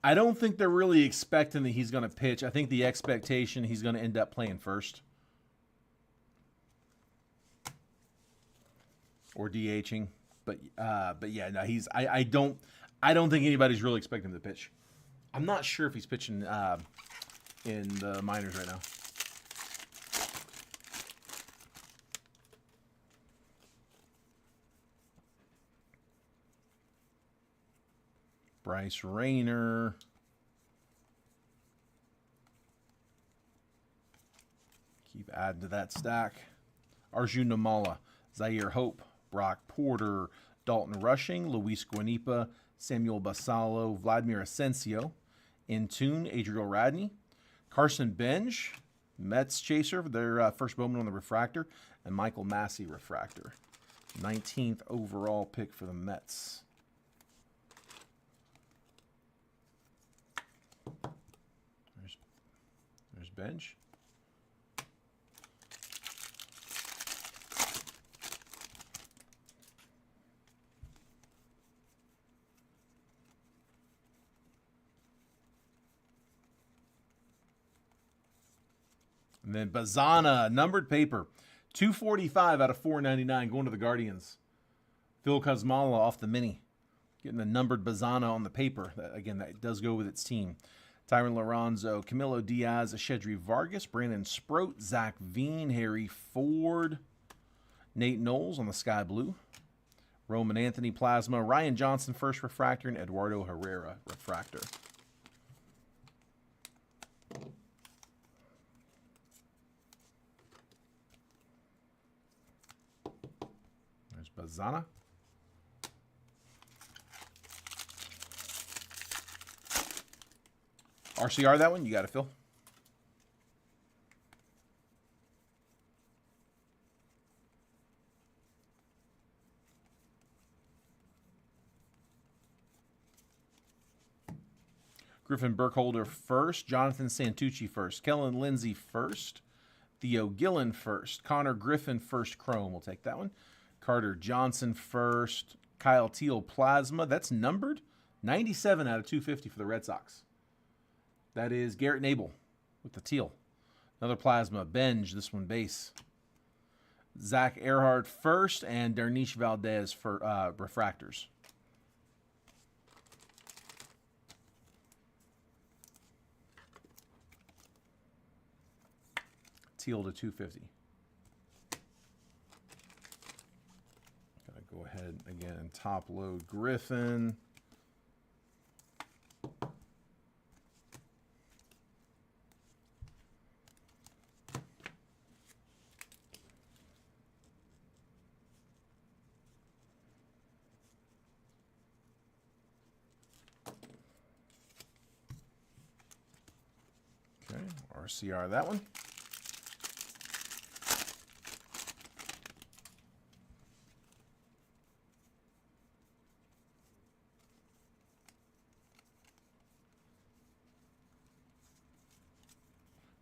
I don't think they're really expecting that he's going to pitch. I think the expectation he's going to end up playing first. Or DHing. But yeah, no, I don't think anybody's really expecting him to pitch. I'm not sure if he's pitching in the minors right now. Bryce Rayner. Keep adding to that stack. Arjun Namala, Zaire Hope, Brock Porter, Dalton Rushing, Luis Guanipa, Samuel Basallo, Vladimir Asensio, Intune, Adriel Radney, Carson Benj, Mets chaser, their first Bowman on the refractor, and Michael Massey refractor. 19th overall pick for the Mets. There's Benj. And then Bazana, numbered paper. 245 out of 499 going to the Guardians. Phil Kosmala off the mini. Getting the numbered Bazana on the paper. Again, that does go with its team. Tyron Lorenzo, Camilo Diaz, Shedry Vargas, Brandon Sproat, Zach Veen, Harry Ford, Nate Knowles on the sky blue, Roman Anthony plasma, Ryan Johnson first refractor, and Eduardo Herrera refractor. There's Bazana. RCR, that one? You got it, Phil. Griffin Burkholder first. Jonathan Santucci first. Kellen Lindsay first. Theo Gillen first. Connor Griffin first chrome. We'll take that one. Carter Johnson first. Kyle Teal plasma. That's numbered. 97 out of 250 for the Red Sox. That is Garrett Nabel with the teal. Another plasma. Benj, this one base. Zach Earhart first, and Darniche Valdez for refractors. Teal to 250. Gotta go ahead again and top load Griffin. Okay, RCR that one.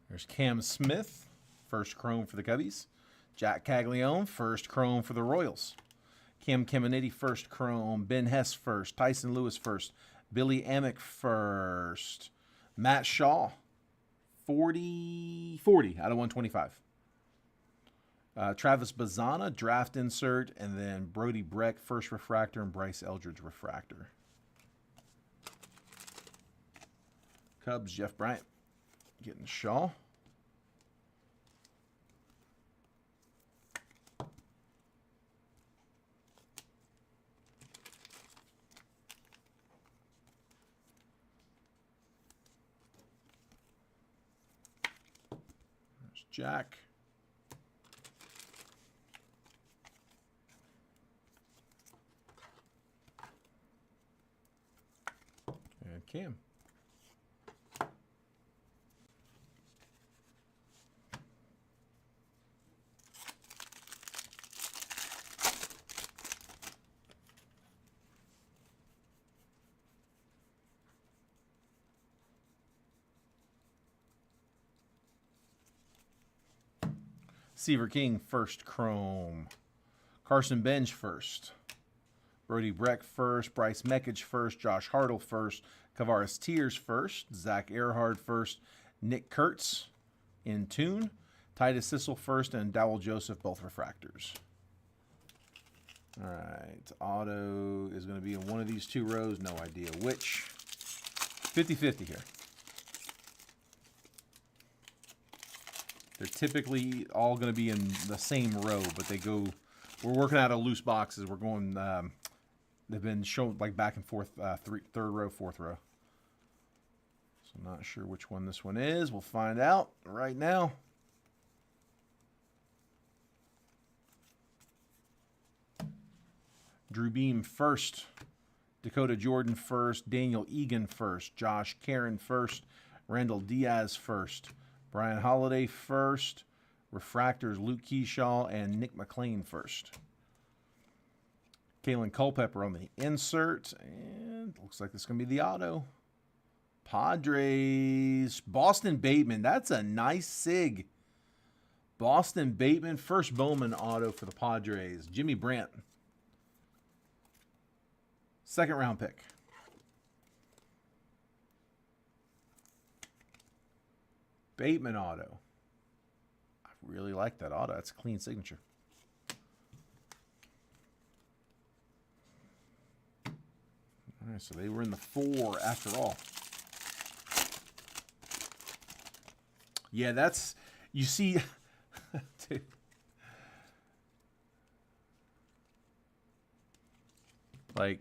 There's Cam Smith, first chrome for the Cubbies. Jack Caglione, first chrome for the Royals. Cam Caminiti, first chrome. Ben Hess, first. Tyson Lewis, first. Billy Amick, first. Matt Shaw, 40 out of 125. Travis Bazzana, draft insert. And then Brody Breck, first refractor. And Bryce Eldridge, refractor. Cubs, Jeff Bryant getting Shaw. Jack. And Cam. Seaver King, first chrome. Carson Bench, first. Brody Breck, first. Bryce Mekich, first. Josh Hartle, first. Kavaris Tears, first. Zach Earhart, first. Nick Kurtz, in tune. Titus Sissel, first. And Dowell Joseph, both refractors. All right. Auto is going to be in one of these two rows. No idea which. 50-50 here. They're typically all going to be in the same row, but they go. We're working out of loose boxes. We're going. They've been shown like back and forth, third row, fourth row. So I'm not sure which one this one is. We'll find out right now. Drew Beam first. Dakota Jordan first. Daniel Egan first. Josh Karen first. Randall Diaz first. Brian Holiday first. Refractors Luke Keyshaw and Nick McLean first. Kalen Culpepper on the insert. And looks like this is going to be the auto. Padres. Boston Bateman. That's a nice sig. Boston Bateman. First Bowman auto for the Padres. Jimmy Brandt. Second round pick. Bateman auto. I really like that auto. That's a clean signature. All right, so they were in the 4 after all. Yeah, that's, you see, like,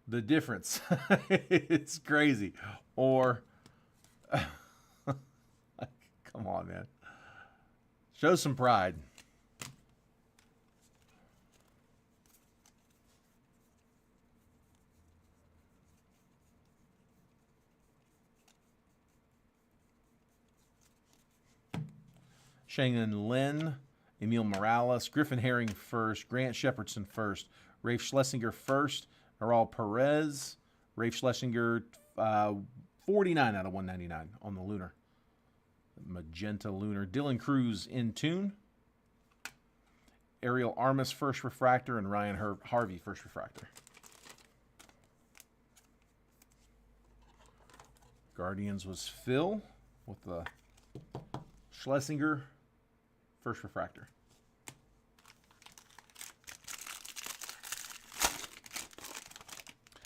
the difference. It's crazy. Or, come on, man. Show some pride. Shannon Lynn, Emil Morales, Griffin Herring first, Grant Shepardson first, Rafe Schlesinger first, Aral Perez, Rafe Schlesinger 49 out of 199 on the Lunar. Magenta Lunar. Dylan Cruz in tune. Ariel Armas first refractor and Ryan Harvey first refractor. Guardians was Phil with the Schlesinger first refractor.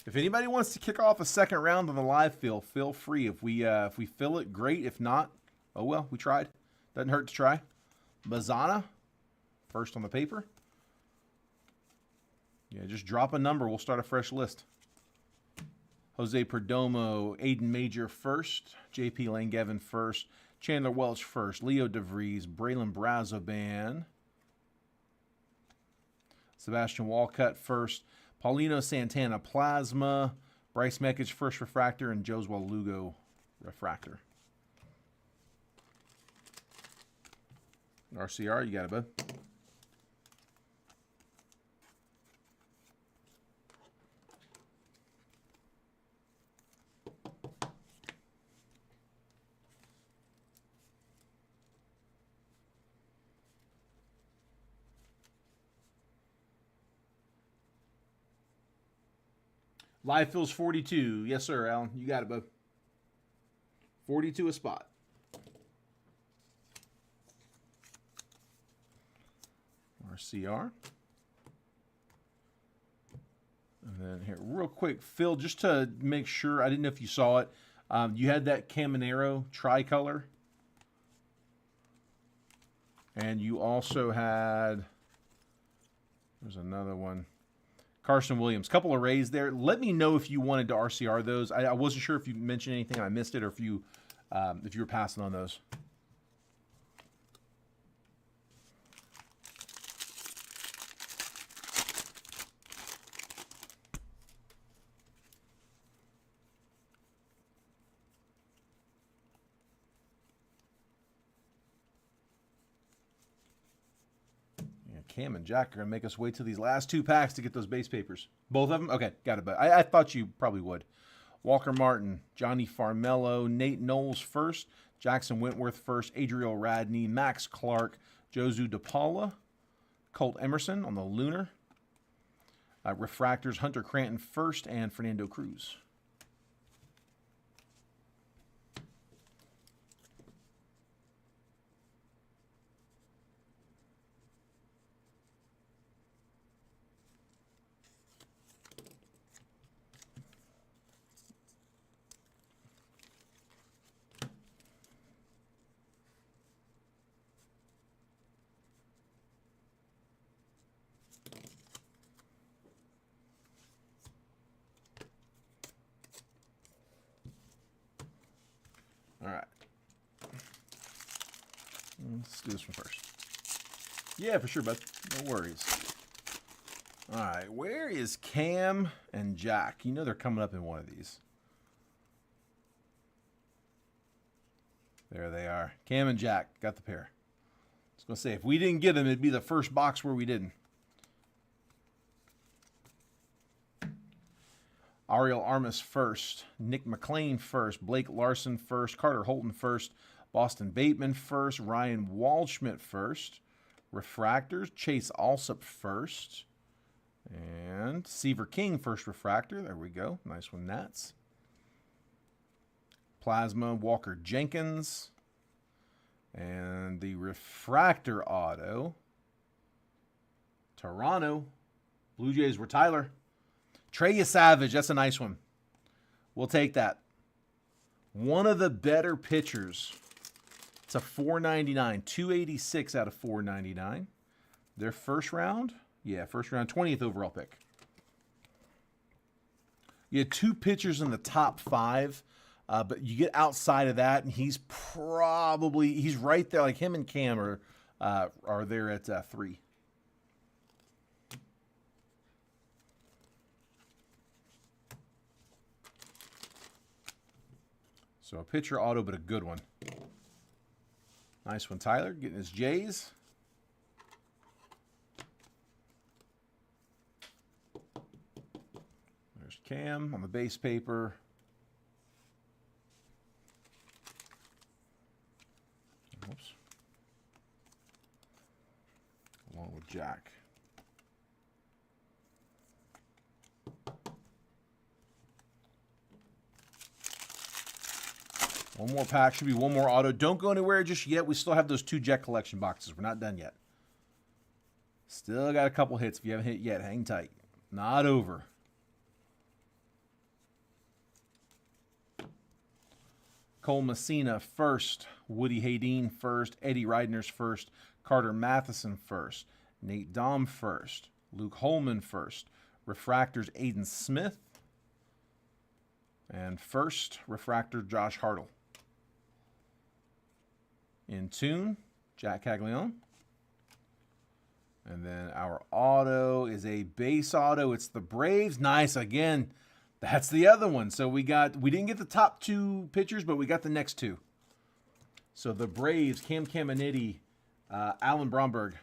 If anybody wants to kick off a second round on the live fill, feel free. If we fill it, great. If not, oh well, we tried. Doesn't hurt to try. Bazana, first on the paper. Yeah, just drop a number. We'll start a fresh list. Jose Perdomo, Aiden Major first. JP Langevin first. Chandler Welch first. Leo DeVries, Braylon Brazoban. Sebastian Walcott first. Paulino Santana Plasma. Bryce Mekich first refractor. And Joswell Lugo refractor. RCR, you got it, bud. Live fills 42. Yes, sir, Alan. You got it, bud. 42 a spot. RCR. And then here, real quick, Phil, just to make sure, I didn't know if you saw it. You had that Caminero tricolor. And you also had, there's another one. Carson Williams. Couple of rays there. Let me know if you wanted to RCR those. I wasn't sure if you mentioned anything and I missed it, or if you were passing on those. Cam and Jack are going to make us wait till these last two packs to get those base papers. Both of them? Okay, got it. But I thought you probably would. Walker Martin, Johnny Farmello, Nate Knowles first, Jackson Wentworth first, Adriel Radney, Max Clark, Josu DePaula, Colt Emerson on the Lunar. Refractors, Hunter Cranton first, and Fernando Cruz. All right. Let's do this one first. Yeah, for sure, bud. No worries. All right. Where is Cam and Jack? You know they're coming up in one of these. There they are. Cam and Jack got the pair. I was going to say, if we didn't get them, it'd be the first box where we didn't. Ariel Armas first, Nick McLean first, Blake Larson first, Carter Holton first, Boston Bateman first, Ryan Waldschmidt first, Refractors, Chase Alsop first, and Seaver King first refractor. There we go. Nice one, Nats. Plasma, Walker Jenkins, and the refractor auto, Toronto, Blue Jays were Tyler. Trey Savage, that's a nice one. We'll take that. One of the better pitchers. It's a $4.99, 286 out of $4.99. Their first round? Yeah, first round, 20th overall pick. You had two pitchers in the top 5, but you get outside of that, and he's right there. Like him and Cam are there at 3. So a pitcher auto, but a good one. Nice one, Tyler. Getting his Jays. There's Cam on the base paper. Oops. Along with Jack. One more pack. Should be one more auto. Don't go anywhere just yet. We still have those 2 Jet collection boxes. We're not done yet. Still got a couple hits. If you haven't hit yet, hang tight. Not over. Cole Messina first, Woody Hayden first, Eddie Reidner's first, Carter Matheson first, Nate Dahm first, Luke Holman first, refractors Aiden Smith, and first refractor Josh Hartle. In tune, Jack Caglione. And then our auto is a base auto. It's the Braves. Nice. Again, that's the other one. So we didn't get the top 2 pitchers, but we got the next 2. So the Braves, Cam Caminiti, Alan Bromberg,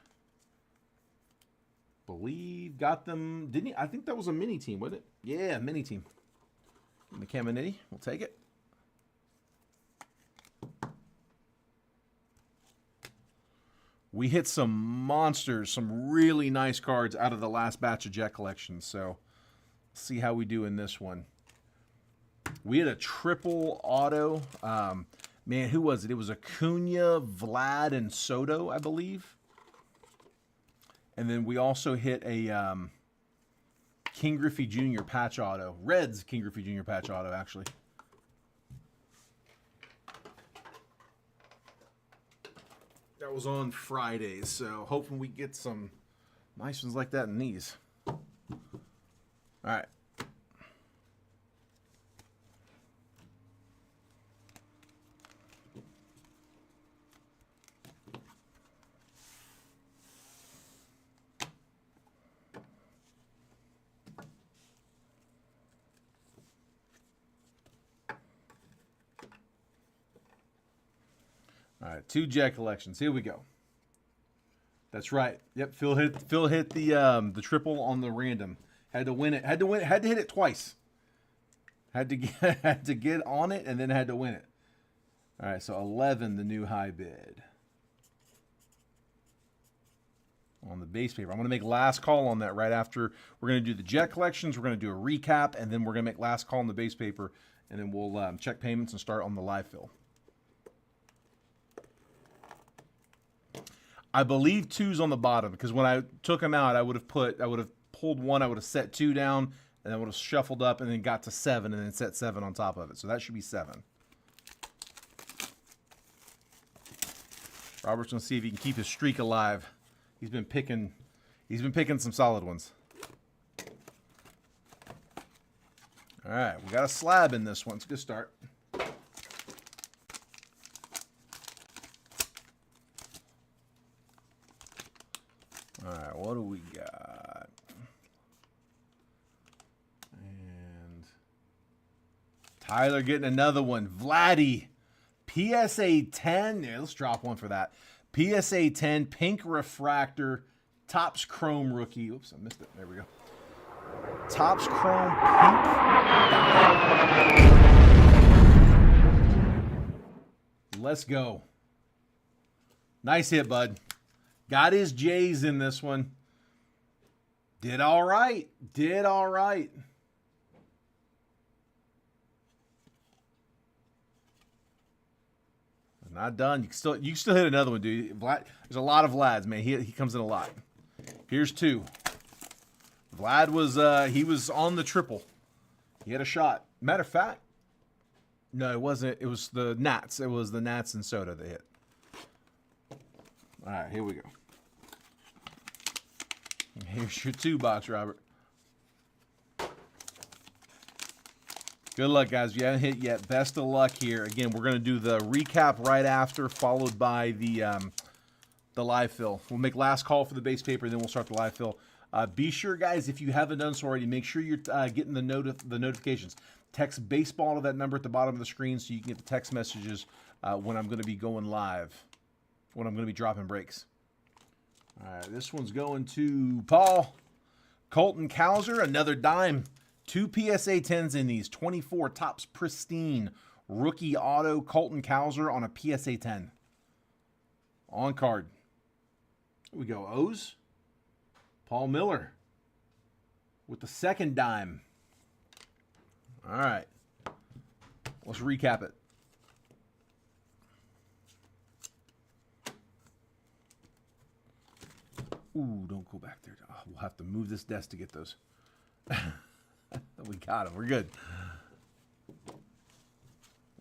believe got them, didn't he? I think that was a mini team, wasn't it? Yeah, mini team. And the Caminiti, we'll take it. We hit some monsters, some really nice cards out of the last batch of Jet collections. So, see how we do in this one. We had a triple auto. Man, who was it? It was Acuna, Vlad, and Soto, I believe. And then we also hit a King Griffey Jr. patch auto. Reds King Griffey Jr. patch auto, actually. That was on Friday, so hoping we get some nice ones like that in these. All right. All right, 2 Jet collections. Here we go. That's right. Yep, Phil hit the triple on the random. Had to win it. Had to hit it twice. Had to get on it and then had to win it. All right, so 11, the new high bid on the base paper. I'm going to make last call on that right after. We're going to do the Jet collections. We're going to do a recap, and then we're going to make last call on the base paper, and then we'll check payments and start on the live fill. I believe 2's on the bottom because when I took them out, I would have pulled 1, I would have set 2 down, and I would have shuffled up and then got to 7 and then set 7 on top of it. So that should be 7. Robert's gonna see if he can keep his streak alive. He's been picking some solid ones. All right, we got a slab in this one. It's a good start. All right, what do we got? And Tyler getting another one. Vladdy, PSA 10. Yeah, let's drop one for that. PSA 10, pink refractor, Topps Chrome rookie. Oops, I missed it. There we go. Topps Chrome pink. Let's go. Nice hit, bud. Got his J's in this one. Did all right. Did all right. Not done. You can still hit another one, dude. Vlad, there's a lot of Vlads, man. He comes in a lot. Here's 2. Vlad was he was on the triple. He had a shot. Matter of fact, no, it wasn't. It was the Nats. It was the Nats and Soto that hit. All right, here we go. Here's your 2 box, Robert. Good luck, guys. If you haven't hit yet, best of luck here. Again, we're going to do the recap right after, followed by the live fill. We'll make last call for the base paper, and then we'll start the live fill. Be sure, guys, if you haven't done so already, make sure you're getting the notifications. Text baseball to that number at the bottom of the screen so you can get the text messages when I'm going to be going live, when I'm going to be dropping breaks. All right, this one's going to Paul. Colton Cowser, another dime. 2 PSA 10s in these. 24 Topps Pristine rookie auto. Colton Cowser on a PSA 10. On card. Here we go. O's. Paul Miller with the second dime. All right. Let's recap it. Ooh, don't go back there. Oh, we'll have to move this desk to get those. We got them. We're good.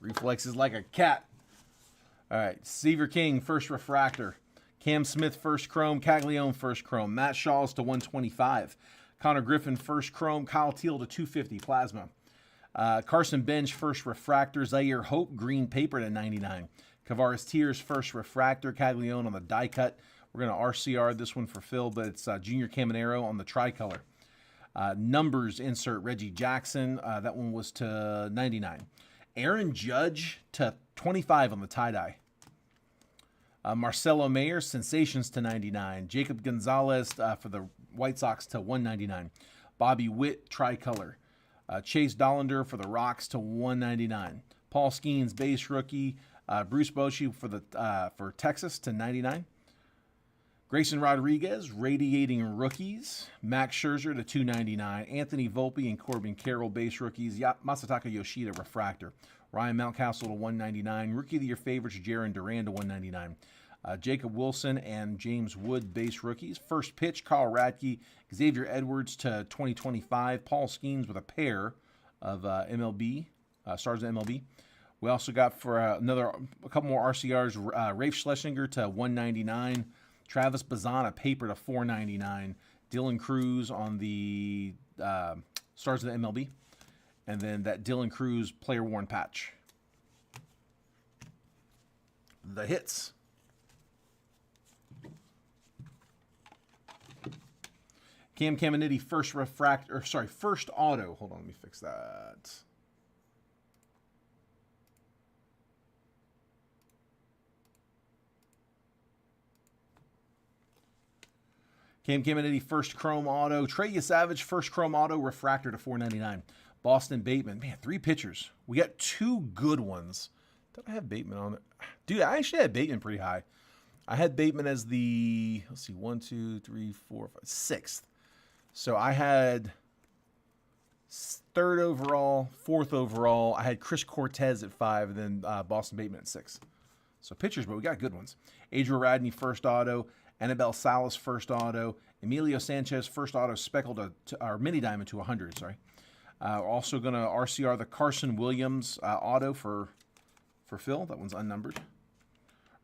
Reflexes like a cat. All right, Seaver King, first refractor. Cam Smith, first chrome. Caglione, first chrome. Matt Shaw's to 125. Connor Griffin, first chrome. Kyle Teal to 250 plasma. Carson Bench, first refractor. Zaire Hope, green paper to 99. Kavaris Tears, first refractor. Caglione on the die cut. We're going to RCR this one for Phil, but it's Junior Caminero on the tricolor. Numbers insert Reggie Jackson. That one was to 99. Aaron Judge to 25 on the tie-dye. Marcelo Mayer, Sensations to 99. Jacob Gonzalez for the White Sox to 199. Bobby Witt, tricolor. Chase Dollander for the Rocks to 199. Paul Skeens, base rookie. Bruce Bochy for Texas to 99. Grayson Rodriguez, radiating rookies. Max Scherzer to 299. Anthony Volpe and Corbin Carroll, base rookies. Masataka Yoshida, refractor. Ryan Mountcastle to 199. Rookie of the Year favorites, Jaron Duran to 199. Jacob Wilson and James Wood, base rookies. First pitch, Kyle Radke. Xavier Edwards to 2025. Paul Skeens with a pair of MLB, stars of MLB. We also got for a couple more RCRs, Rafe Schlesinger to 199. Travis Bazana, paper to 499. Dylan Cruz on the stars of the MLB. And then that Dylan Cruz player worn patch. The hits. Cam Caminiti, first auto. Hold on, let me fix that. Cam Caminiti, first chrome auto. Trey Savage, first chrome auto, refractor to 499. Boston Bateman. Man, 3 pitchers. We got 2 good ones. Don't I have Bateman on it? Dude, I actually had Bateman pretty high. I had Bateman as the, 1, 2, 3, 4, 5, 6th. So I had 3rd overall, 4th overall. I had Chris Cortez at 5, and then Boston Bateman at 6. So pitchers, but we got good ones. Adriel Radney, first auto. Annabelle Salas, first auto. Emilio Sanchez, first auto, speckled or mini diamond to 100, sorry. Also going to RCR the Carson Williams auto for Phil. That one's unnumbered.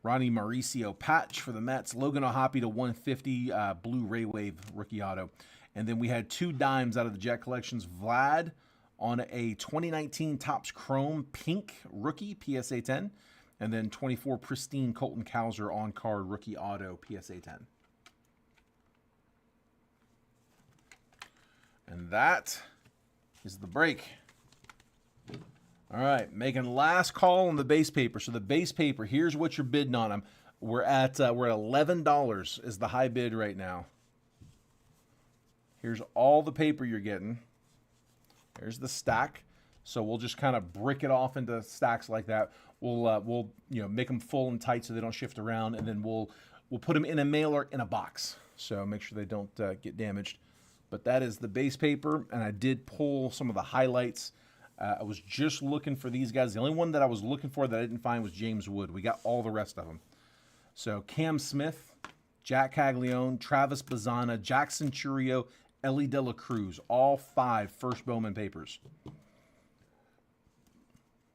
Ronnie Mauricio patch for the Mets. Logan O'Hoppe to 150, blue Ray Wave rookie auto. And then we had 2 dimes out of the Jet Collections. Vlad on a 2019 Topps Chrome pink rookie, PSA 10. And then 24 pristine Colton Cowser on card rookie auto, PSA 10. And that is the break. All right, making last call on the base paper. So the base paper, here's what you're bidding on them. We're at $11 is the high bid right now. Here's all the paper you're getting. There's the stack. So we'll just kind of brick it off into stacks like that. We'll make them full and tight so they don't shift around, and then we'll put them in a mailer in a box. So make sure they don't get damaged. But that is the base paper, and I did pull some of the highlights. I was just looking for these guys. The only one that I was looking for that I didn't find was James Wood. We got all the rest of them. So Cam Smith, Jack Caglione, Travis Bazana, Jackson Churio, Ellie De La Cruz, all 5 first Bowman papers.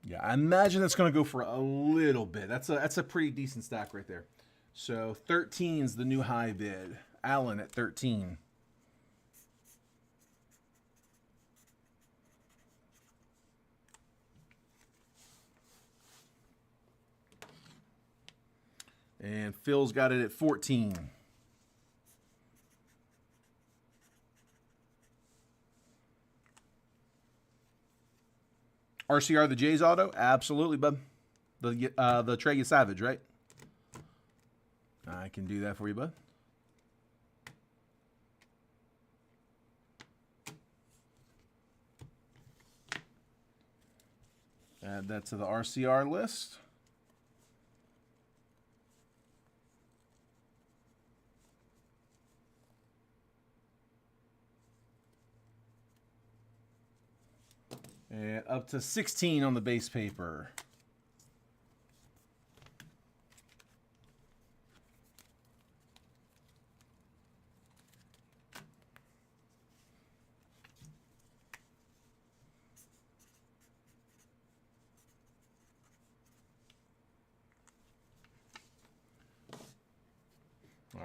Yeah, I imagine that's going to go for a little bit. That's a pretty decent stack right there. So 13's the new high bid. Allen at 13. And Phil's got it at 14. RCR the Jays auto? Absolutely, bud. The Trey Savage, right? I can do that for you, bud. Add that to the RCR list. And up to 16 on the base paper.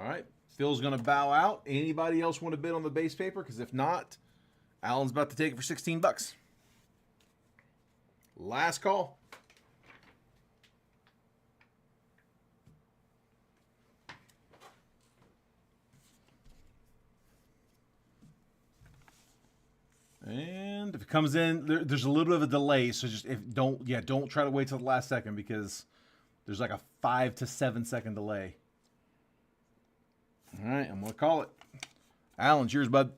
All right. Phil's going to bow out. Anybody else want to bid on the base paper? Because if not, Alan's about to take it for 16 bucks. Last call. And if it comes in, there's a little bit of a delay, so just don't try to wait till the last second because there's like a 5 to 7 second delay. All right, I'm gonna call it. Alan, cheers, bud.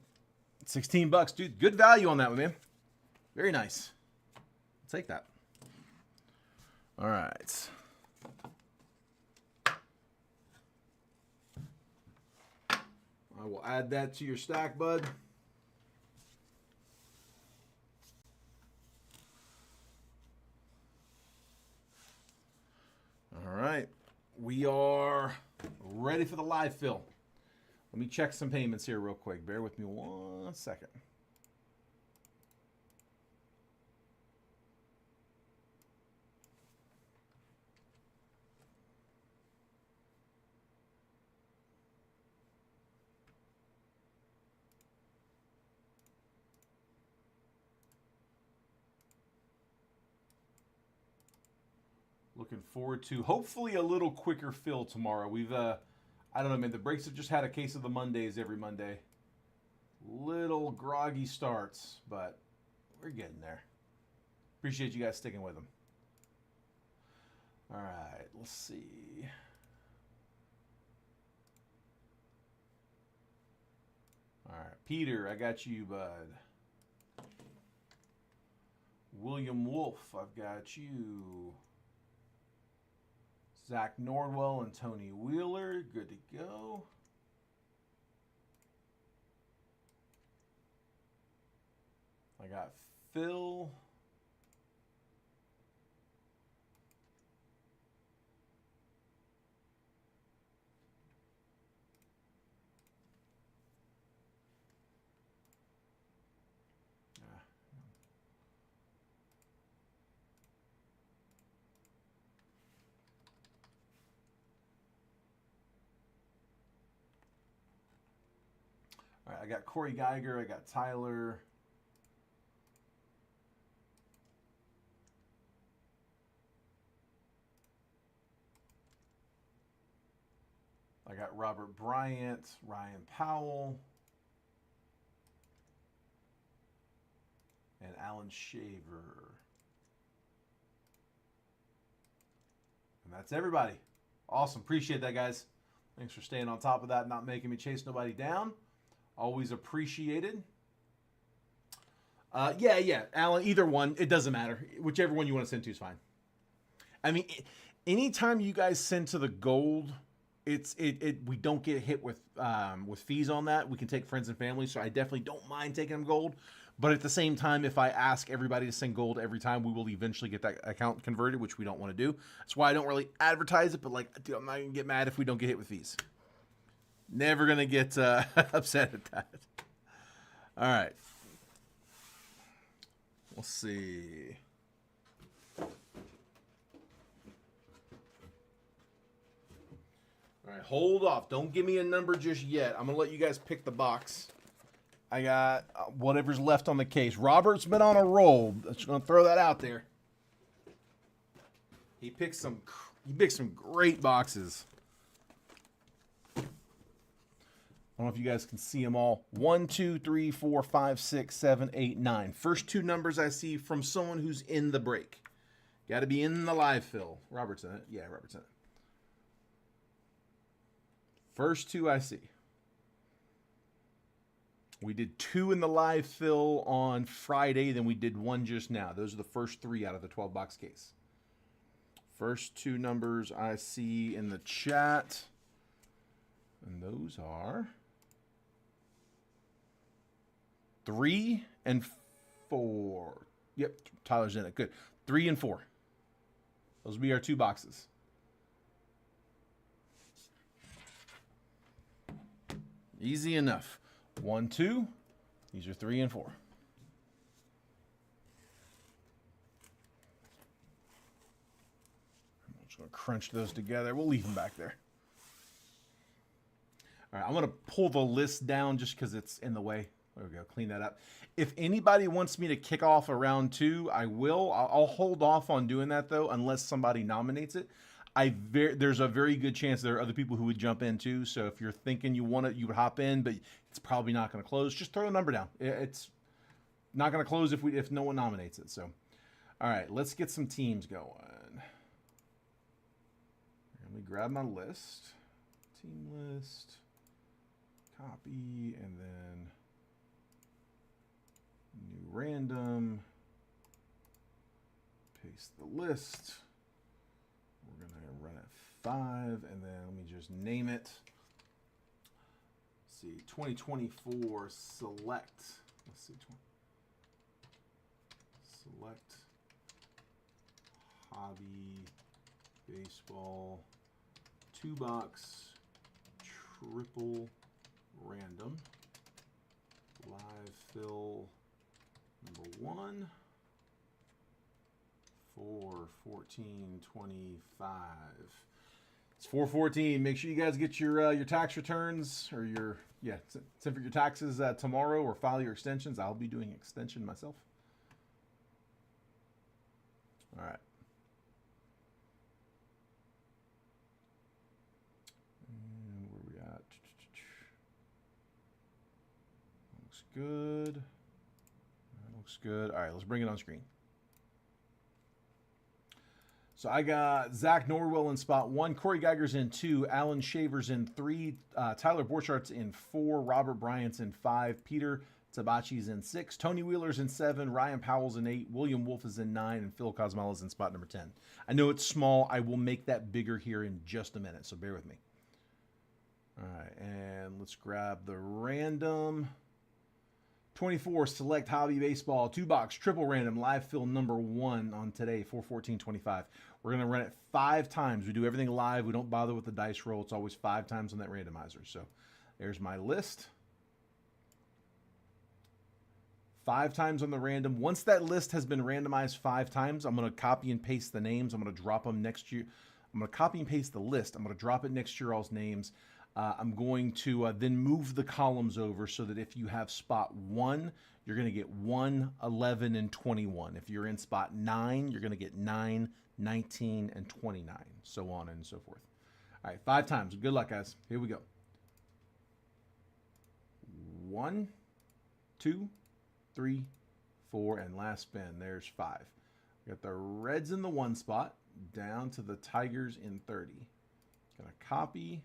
16 bucks, dude. Good value on that one, man. Very nice. I'll take that. All right. I will add that to your stack, bud. All right. We are ready for the live fill. Let me check some payments here real quick. Bear with me 1 second. Looking forward to hopefully a little quicker fill tomorrow. We've I don't know, man. The breaks have just had a case of the Mondays every Monday. Little groggy starts, but we're getting there. Appreciate you guys sticking with them. All right, let's see. All right, Peter, I got you, bud. William Wolf, I've got you. Zach Nordwell and Tony Wheeler, good to go. I got Phil. All right, I got Corey Geiger, I got Tyler. I got Robert Bryant, Ryan Powell, and Alan Shaver. And that's everybody. Awesome. Appreciate that, guys. Thanks for staying on top of that, not making me chase nobody down. Always appreciated. Yeah, Alan, either one. It doesn't matter. Whichever one you want to send to is fine. I mean, anytime you guys send to the gold, we don't get hit with fees on that. We can take friends and family, so I definitely don't mind taking them gold. But at the same time, if I ask everybody to send gold every time, we will eventually get that account converted, which we don't want to do. That's why I don't really advertise it, but like, dude, I'm not going to get mad if we don't get hit with fees. Never going to get upset at that. All right. We'll see. All right, hold off. Don't give me a number just yet. I'm going to let you guys pick the box. I got whatever's left on the case. Robert's been on a roll. I'm just going to throw that out there. He picked some great boxes. I don't know if you guys can see them all. 1, 2, 3, 4, 5, 6, 7, 8, 9. First two numbers I see from someone who's in the break. Got to be in the live fill. Robert's in it. Yeah, Robert's in it. First two I see. We did 2 in the live fill on Friday, then we did 1 just now. Those are the first 3 out of the 12-box case. First 2 numbers I see in the chat. And those are 3 and 4. Yep, Tyler's in it. Good. 3 and 4. Those will be our 2 boxes. Easy enough. 1, 2. These are 3 and 4. I'm just going to crunch those together. We'll leave them back there. All right, I'm going to pull the list down just because it's in the way. There we go. Clean that up. If anybody wants me to kick off a round 2, I will. I'll hold off on doing that, though, unless somebody nominates it. There's a very good chance there are other people who would jump in, too. So if you're thinking you want it, you would hop in, but it's probably not going to close. Just throw a number down. It's not going to close if no one nominates it. So, all right, let's get some teams going. Let me grab my list. Team list. Copy, and then new random. Paste the list. We're going to run at 5, and then let me just name it. Let's see, 2024 select. Let's see, select hobby baseball 2-box triple random live fill number 1 for 14/25. It's 4/14. Make sure you guys get your tax returns or send for your taxes tomorrow, or file your extensions. I'll be doing extension myself. All right. And where we at? Looks good. That looks good. All right, let's bring it on screen. So I got Zach Norwell in spot 1, Corey Geiger's in 2, Alan Shaver's in 3, Tyler Borchart's in 4, Robert Bryant's in 5, Peter Tabachi's in 6, Tony Wheeler's in 7, Ryan Powell's in 8, William Wolf is in 9, and Phil Cosmala's in spot number 10. I know it's small. I will make that bigger here in just a minute, so bear with me. All right, and let's grab the random. 24 select hobby baseball 2-box triple random live fill number 1 on today, 4/14/25. We're going to run it 5 times. We do everything live. We don't bother with the dice roll. It's always 5 times on that randomizer. So there's my list. 5 times on the random. Once that list has been randomized 5 times, I'm going to copy and paste the names. I'm going to drop them next year. I'm going to copy and paste the list. I'm going to drop it next to your all's names. I'm going to then move the columns over so that if you have spot 1, you're going to get 1, 11, and 21. If you're in spot 9, you're going to get 9, 19, and 29, so on and so forth. All right, 5 times. Good luck, guys. Here we go. 1, 2, 3, 4, and last spin. There's 5. We got the Reds in the 1 spot, down to the Tigers in 30. Gonna copy.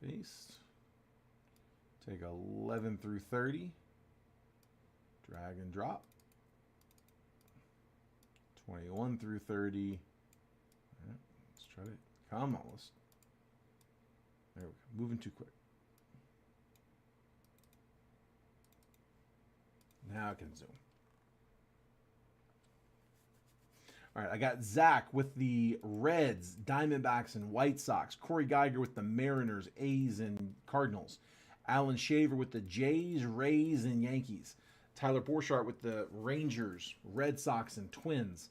Paste. Take 11 through 30. Drag and drop. 21 through 30. All right, let's try to come on. There we go. Moving too quick. Now I can zoom. All right, I got Zach with the Reds, Diamondbacks, and White Sox. Corey Geiger with the Mariners, A's, and Cardinals. Alan Shaver with the Jays, Rays, and Yankees. Tyler Borchardt with the Rangers, Red Sox, and Twins.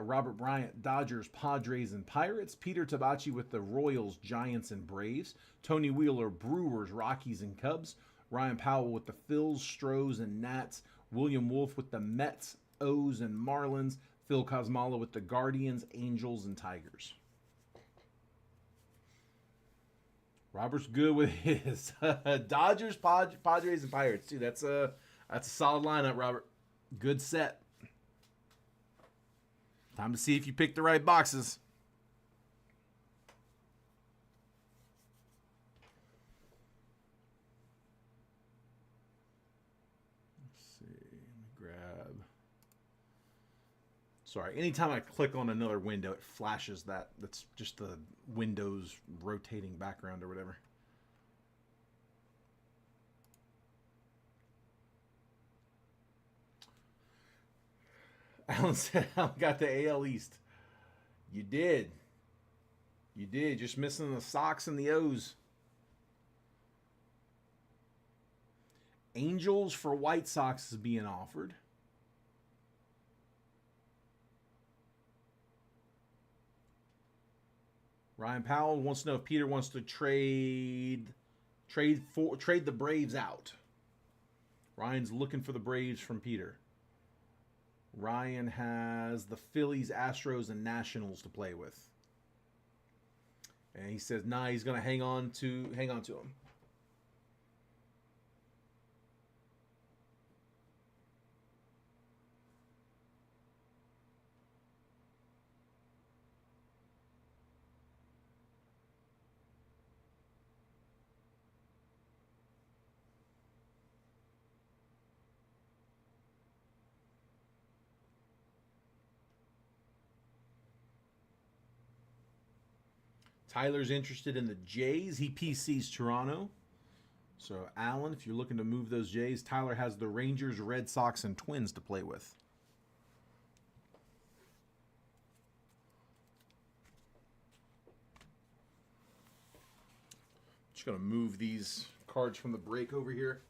Robert Bryant, Dodgers, Padres, and Pirates. Peter Tabachi with the Royals, Giants, and Braves. Tony Wheeler, Brewers, Rockies, and Cubs. Ryan Powell with the Phils, Stros, and Nats. William Wolf with the Mets, O's, and Marlins. Phil Cosmala with the Guardians, Angels, and Tigers. Robert's good with his Dodgers, Padres, and Pirates. Dude, that's a solid lineup, Robert. Good set. Time to see if you pick the right boxes. Let's see. Let me grab. Sorry, anytime I click on another window, it flashes that. That's just the Windows rotating background or whatever. Alan said, I got the AL East. You did. You did. Just missing the Sox and the O's. Angels for White Sox is being offered. Ryan Powell wants to know if Peter wants to trade the Braves out. Ryan's looking for the Braves from Peter. Ryan has the Phillies, Astros, and Nationals to play with. And he says, nah, he's going to hang on to him. Tyler's interested in the Jays. He PCs Toronto. So, Alan, if you're looking to move those Jays, Tyler has the Rangers, Red Sox, and Twins to play with. Just going to move these cards from the break over here.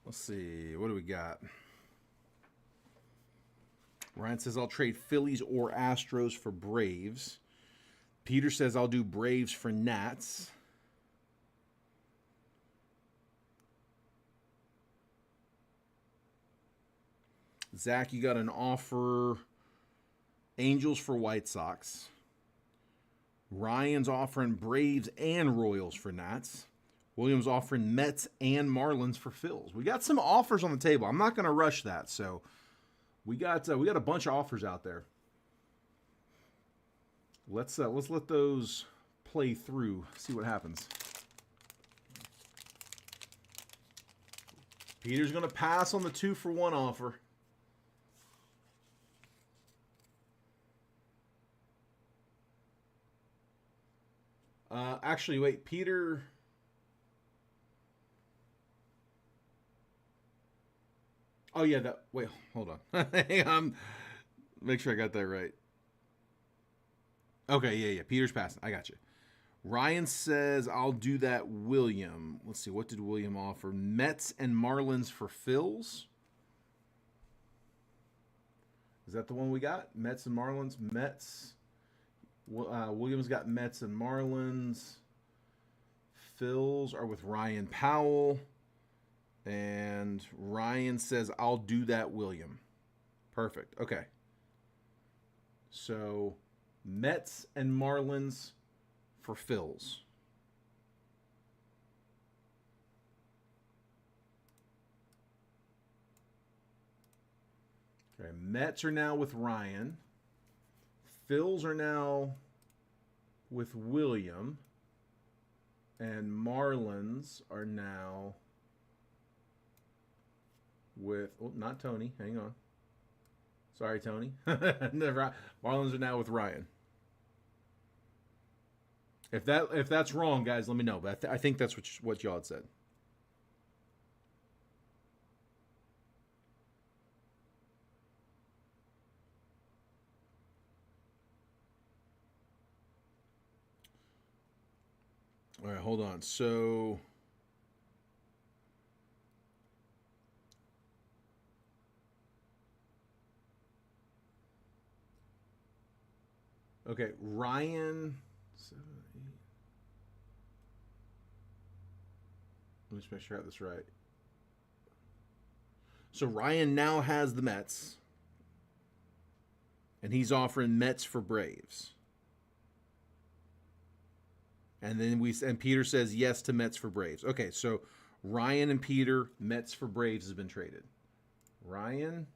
Let's see, what do we got? Ryan says, I'll trade Phillies or Astros for Braves. Peter says, I'll do Braves for Nats. Zach, you got an offer, Angels for White Sox. Ryan's offering Braves and Royals for Nats. William's offering Mets and Marlins for Phils. We got some offers on the table. I'm not going to rush that. So we got a bunch of offers out there. Let's let those play through. See what happens. Peter's going to pass on the 2-for-1 offer. Actually, wait, Peter. Oh, yeah, wait, hold on. Hang on. Make sure I got that right. Okay, yeah. Peter's passing. I got you. Ryan says, I'll do that, William. Let's see, what did William offer? Mets and Marlins for Phils. Is that the one we got? Mets and Marlins? Mets. William's got Mets and Marlins. Phils are with Ryan Powell. And Ryan says, I'll do that, William. Perfect. Okay. So, Mets and Marlins for Phils. Okay, Mets are now with Ryan. Phils are now with William. And Marlins are now with, oh, not Tony. Hang on. Sorry, Tony. Marlins are now with Ryan. If that's wrong, guys, let me know. But I think that's what y'all had said. All right, hold on. So, okay, Ryan. 7, 8. Let me just make sure I got this right. So Ryan now has the Mets, and he's offering Mets for Braves. And then Peter says yes to Mets for Braves. Okay, so Ryan and Peter, Mets for Braves has been traded. Ryan.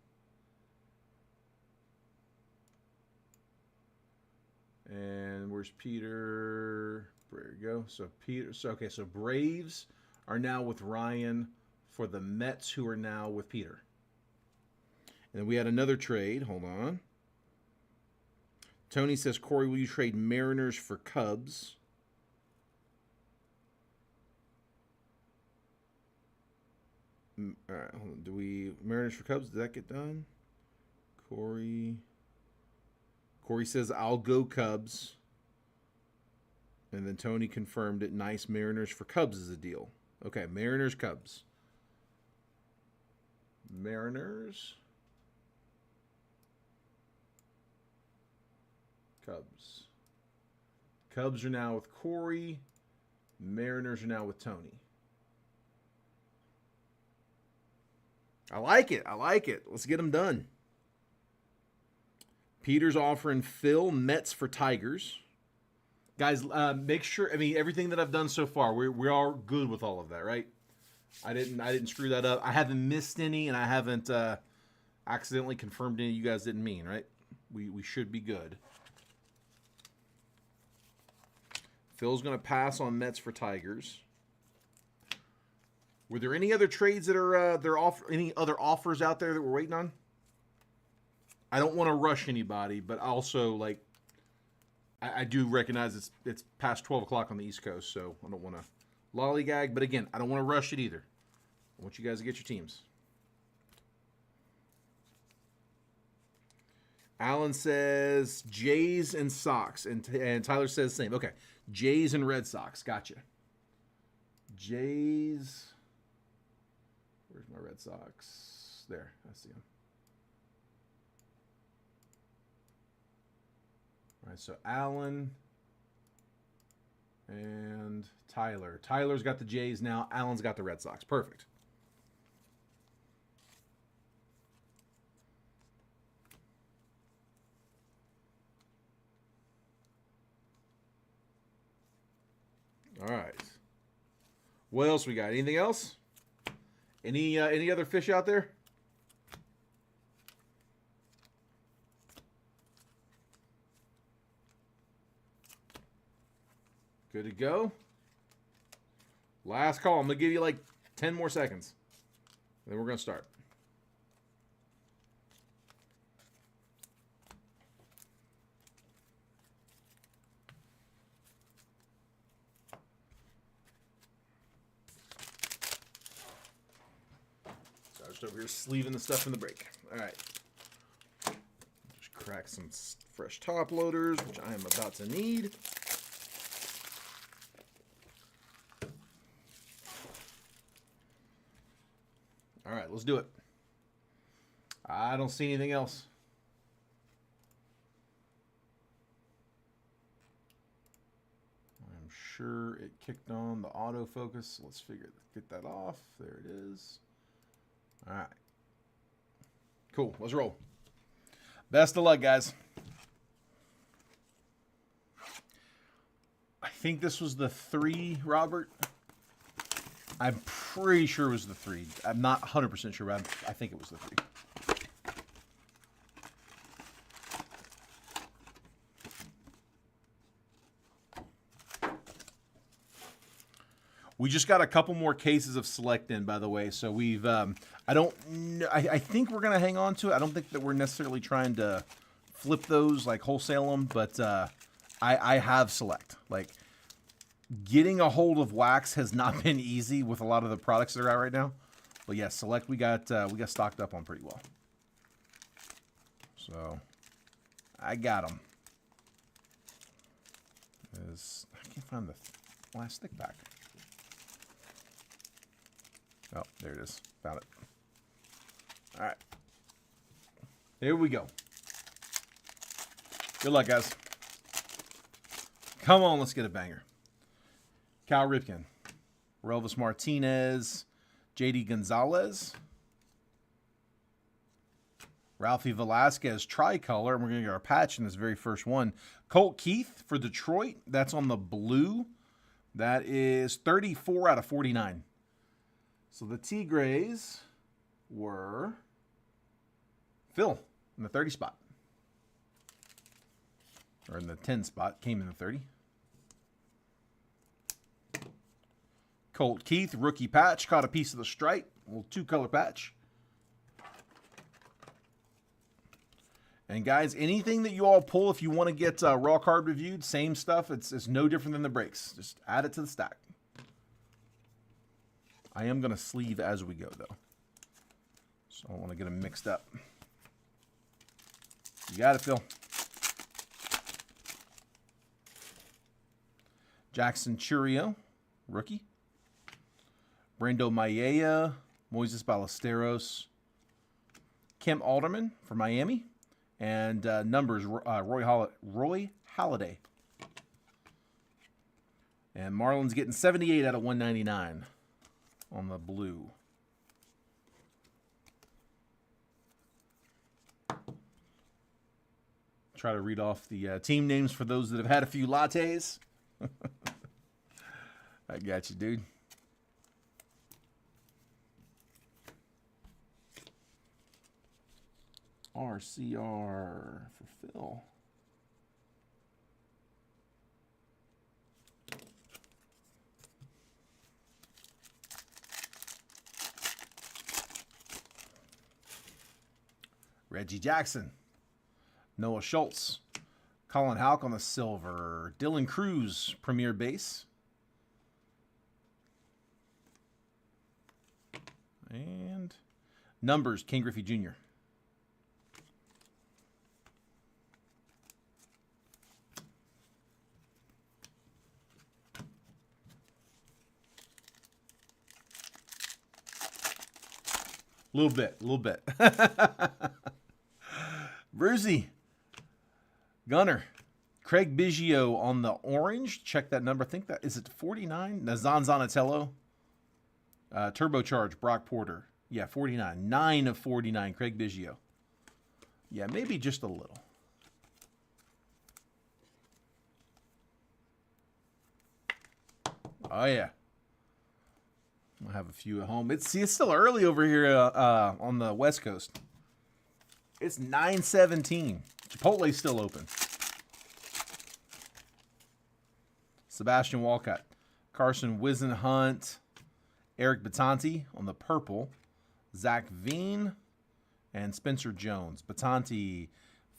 And where's Peter? There you go. So Peter. So okay. So Braves are now with Ryan for the Mets, who are now with Peter. And then we had another trade. Hold on. Tony says, Corey, will you trade Mariners for Cubs? All right. Hold on. Do we Mariners for Cubs? Did that get done? Corey says, I'll go Cubs. And then Tony confirmed it. Nice. Mariners for Cubs is a deal. Okay. Mariners, Cubs. Mariners. Cubs. Cubs are now with Corey. Mariners are now with Tony. I like it. I like it. Let's get them done. Peter's offering Phil Mets for Tigers. Guys, make sure, I mean, everything that I've done so far, we are good with all of that, right? I didn't screw that up. I haven't missed any, and I haven't accidentally confirmed any you guys didn't mean, right? We should be good. Phil's going to pass on Mets for Tigers. Were there any other trades that are any other offers out there that we're waiting on? I don't want to rush anybody, but also, like, I do recognize it's past 12 o'clock on the East Coast, so I don't want to lollygag. But again, I don't want to rush it either. I want you guys to get your teams. Alan says Jays and Sox, and Tyler says the same. Okay, Jays and Red Sox. Gotcha. Jays. Where's my Red Sox? There, I see them. All right, so Alan and Tyler. Tyler's got the Jays now. Alan's got the Red Sox. Perfect. All right. What else we got? Anything else? Any other fish out there? Good to go. Last call. I'm going to give you like 10 more seconds. Then we're going to start. So I'm just over here sleeving the stuff in the break. All right. Just crack some fresh top loaders, which I am about to need. All right, let's do it. I don't see anything else. I'm sure it kicked on the autofocus. Let's get that off. There it is. All right. Cool. Let's roll. Best of luck, guys. I think this was the 3, Robert. I'm pretty sure it was the 3. I'm not 100% sure, but I think it was the 3. We just got a couple more cases of Select in, by the way. So we've, I think we're going to hang on to it. I don't think that we're necessarily trying to flip those, like wholesale them, but I have Select. Like, getting a hold of wax has not been easy with a lot of the products that are out right now. But yeah, Select we got stocked up on pretty well. So I got them. I can't find the last stick back. Oh, there it is. Found it. All right. Here we go. Good luck, guys. Come on, let's get a banger. Cal Ripken, Relvis Martinez, JD Gonzalez, Ralphie Velasquez tricolor, and we're going to get our patch in this very first one. Colt Keith for Detroit. That's on the blue. That is 34 out of 49. So the Tigres were Phil in the 30 spot. Or in the 10 spot. Came in the 30. Colt Keith, rookie patch. Caught a piece of the stripe. A little 2-color patch. And guys, anything that you all pull, if you want to get raw card reviewed, same stuff. It's no different than the breaks. Just add it to the stack. I am going to sleeve as we go, though. So I don't want to get them mixed up. You got it, Phil. Jackson Churio, rookie. Brando Mayea, Moises Ballesteros. Kim Alderman for Miami. And numbers, Roy Halladay. And Marlins getting 78 out of 199 on the blue. Try to read off the team names for those that have had a few lattes. I got you, dude. RCR for Phil. Reggie Jackson. Noah Schultz. Colin Houck on the silver. Dylan Cruz, premier base. And numbers, King Griffey Jr. A little bit. Brucey. Gunner. Craig Biggio on the orange. Check that number. I think that, is it 49? Nazan Zanatello. Turbocharged Brock Porter. Yeah, 49. 9 of 49. Craig Biggio. Yeah, maybe just a little. Oh, yeah. I have a few at home. It's still early over here on the West Coast. It's 9:17. Chipotle's still open. Sebastian Walcott. Carson Wisenhunt. Eric Batanti on the purple. Zach Veen. And Spencer Jones. Batanti,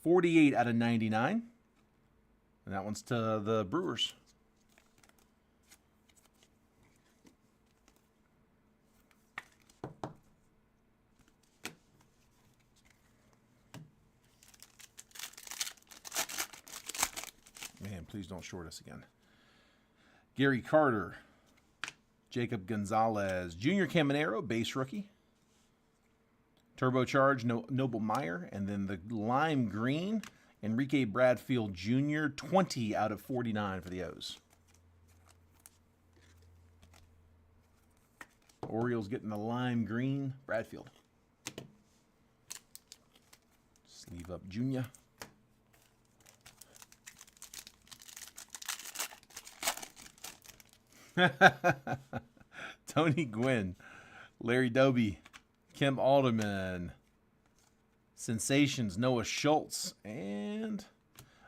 48 out of 99. And that one's to the Brewers. Man, please don't short us again. Gary Carter. Jacob Gonzalez. Junior Caminero, base rookie. Turbocharged Noble Meyer. And then the lime green, Enrique Bradfield Jr., 20 out of 49 for the O's. Orioles getting the lime green, Bradfield. Sleeve up Junior. Tony Gwynn, Larry Doby, Kim Alderman, Sensations, Noah Schultz, and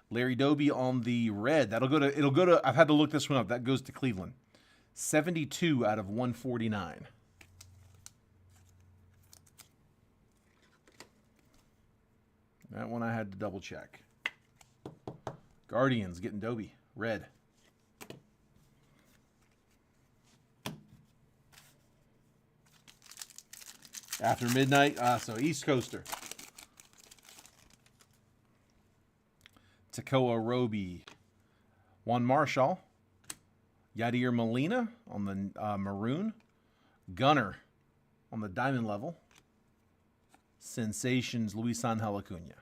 Larry Doby on the red. It'll go to, I've had to look this one up. That goes to Cleveland. 72 out of 149. That one I had to double check. Guardians getting Doby, red. After midnight, so East Coaster. Takoa Roby. Juan Marshall. Yadier Molina on the maroon. Gunner on the diamond level. Sensations Luis Angel Acuna.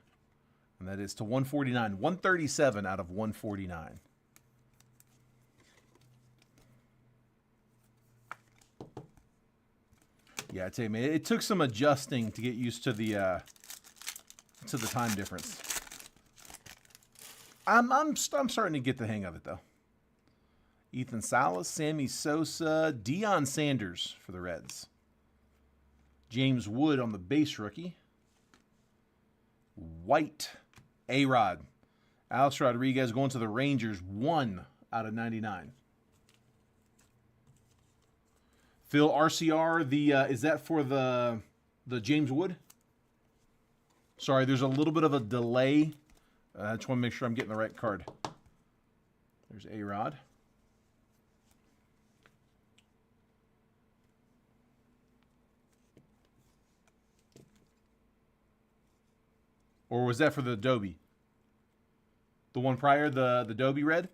And that is to 149. 137 out of 149. Yeah, I tell you, man, it took some adjusting to get used to the time difference. I'm starting to get the hang of it though. Ethan Salas, Sammy Sosa, Deion Sanders for the Reds. James Wood on the base rookie. White, A-Rod. Alex Rodriguez going to the Rangers, 1/99. Phil RCR, is that for the James Wood? Sorry, there's a little bit of a delay. I just want to make sure I'm getting the right card. There's A-Rod. Or was that for the Adobe? The one prior, the Adobe red?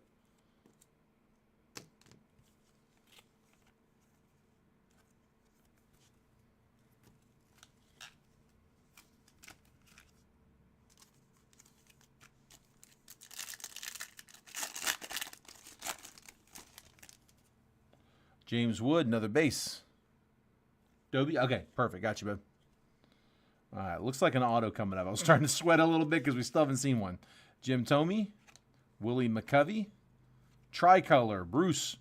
James Wood, another base. Adobe? Okay, perfect. Got you, bud. All right, looks like an auto coming up. I was starting to sweat a little bit because we still haven't seen one. Jim Thome, Willie McCovey, tricolor, Bruce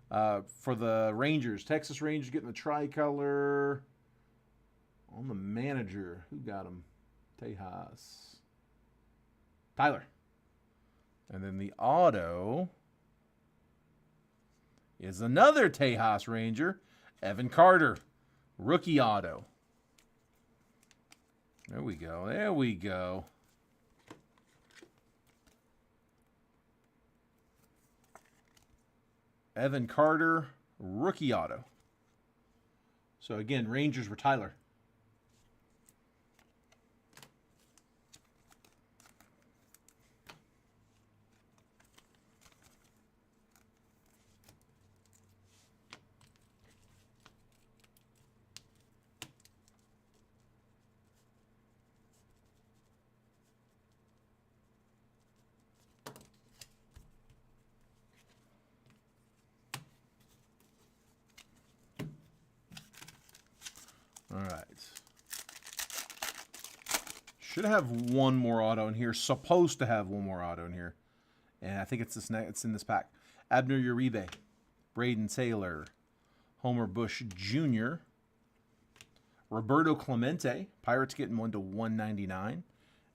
for the Rangers. Texas Rangers getting the tricolor on the manager. Who got him? Tejas. Tyler. And then the auto is another Tejas Ranger, Evan Carter, rookie auto. There we go. There we go. Evan Carter, rookie auto. So again, Rangers were Tyler. All right. Should have one more auto in here. Supposed to have one more auto in here. And I think it's this it's in this pack. Abner Uribe, Braden Taylor, Homer Bush Jr., Roberto Clemente, Pirates getting 1/199.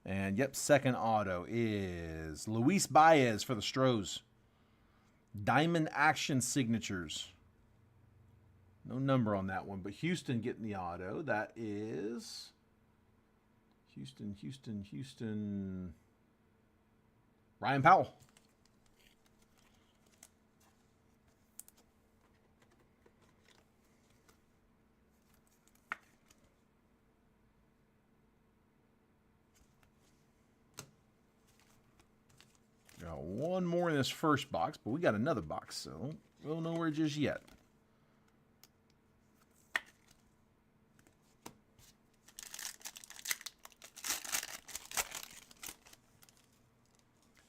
And yep, second auto is Luis Baez for the Stros. Diamond Action Signatures. No number on that one, but Houston getting the auto. That is Houston. Ryan Powell. Got one more in this first box, but we got another box, so we'll know where just yet.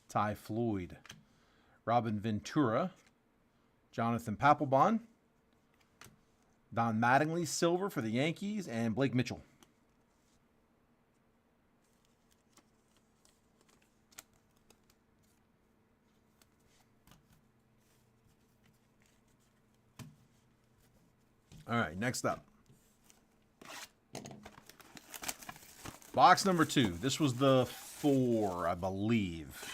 Ty Floyd, Robin Ventura, Jonathan Papelbon, Don Mattingly, silver for the Yankees, and Blake Mitchell. All right, next up. Box number 2. This was the 4, I believe.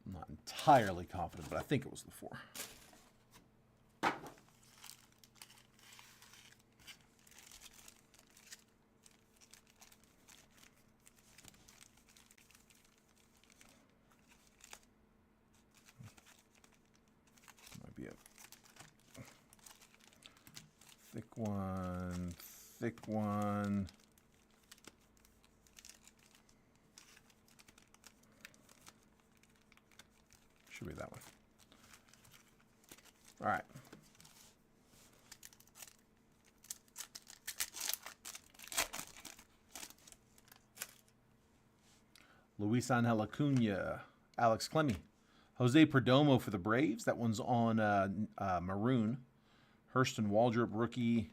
I'm not entirely confident, but I think it was the 4. Might be a thick one. Should be that one. All right. Luis Angel Acuna, Alex Clemmie, Jose Perdomo for the Braves. That one's on maroon. Hurston Waldrop, rookie.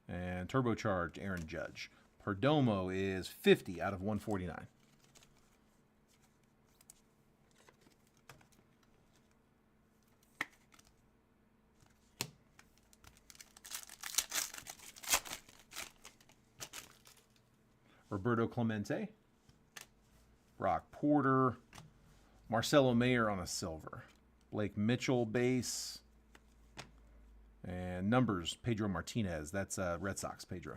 And turbocharged Aaron Judge. Perdomo is 50 out of 149. Roberto Clemente, Brock Porter, Marcelo Mayer on a silver, Blake Mitchell base, and numbers, Pedro Martinez. That's Red Sox Pedro.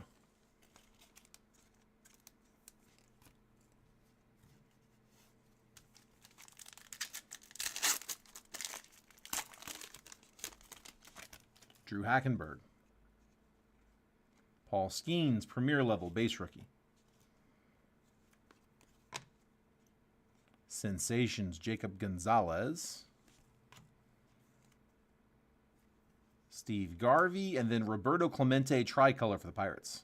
Drew Hackenberg. Paul Skeens, Premier Level, base rookie. Sensations, Jacob Gonzalez. Steve Garvey, and then Roberto Clemente, tricolor for the Pirates.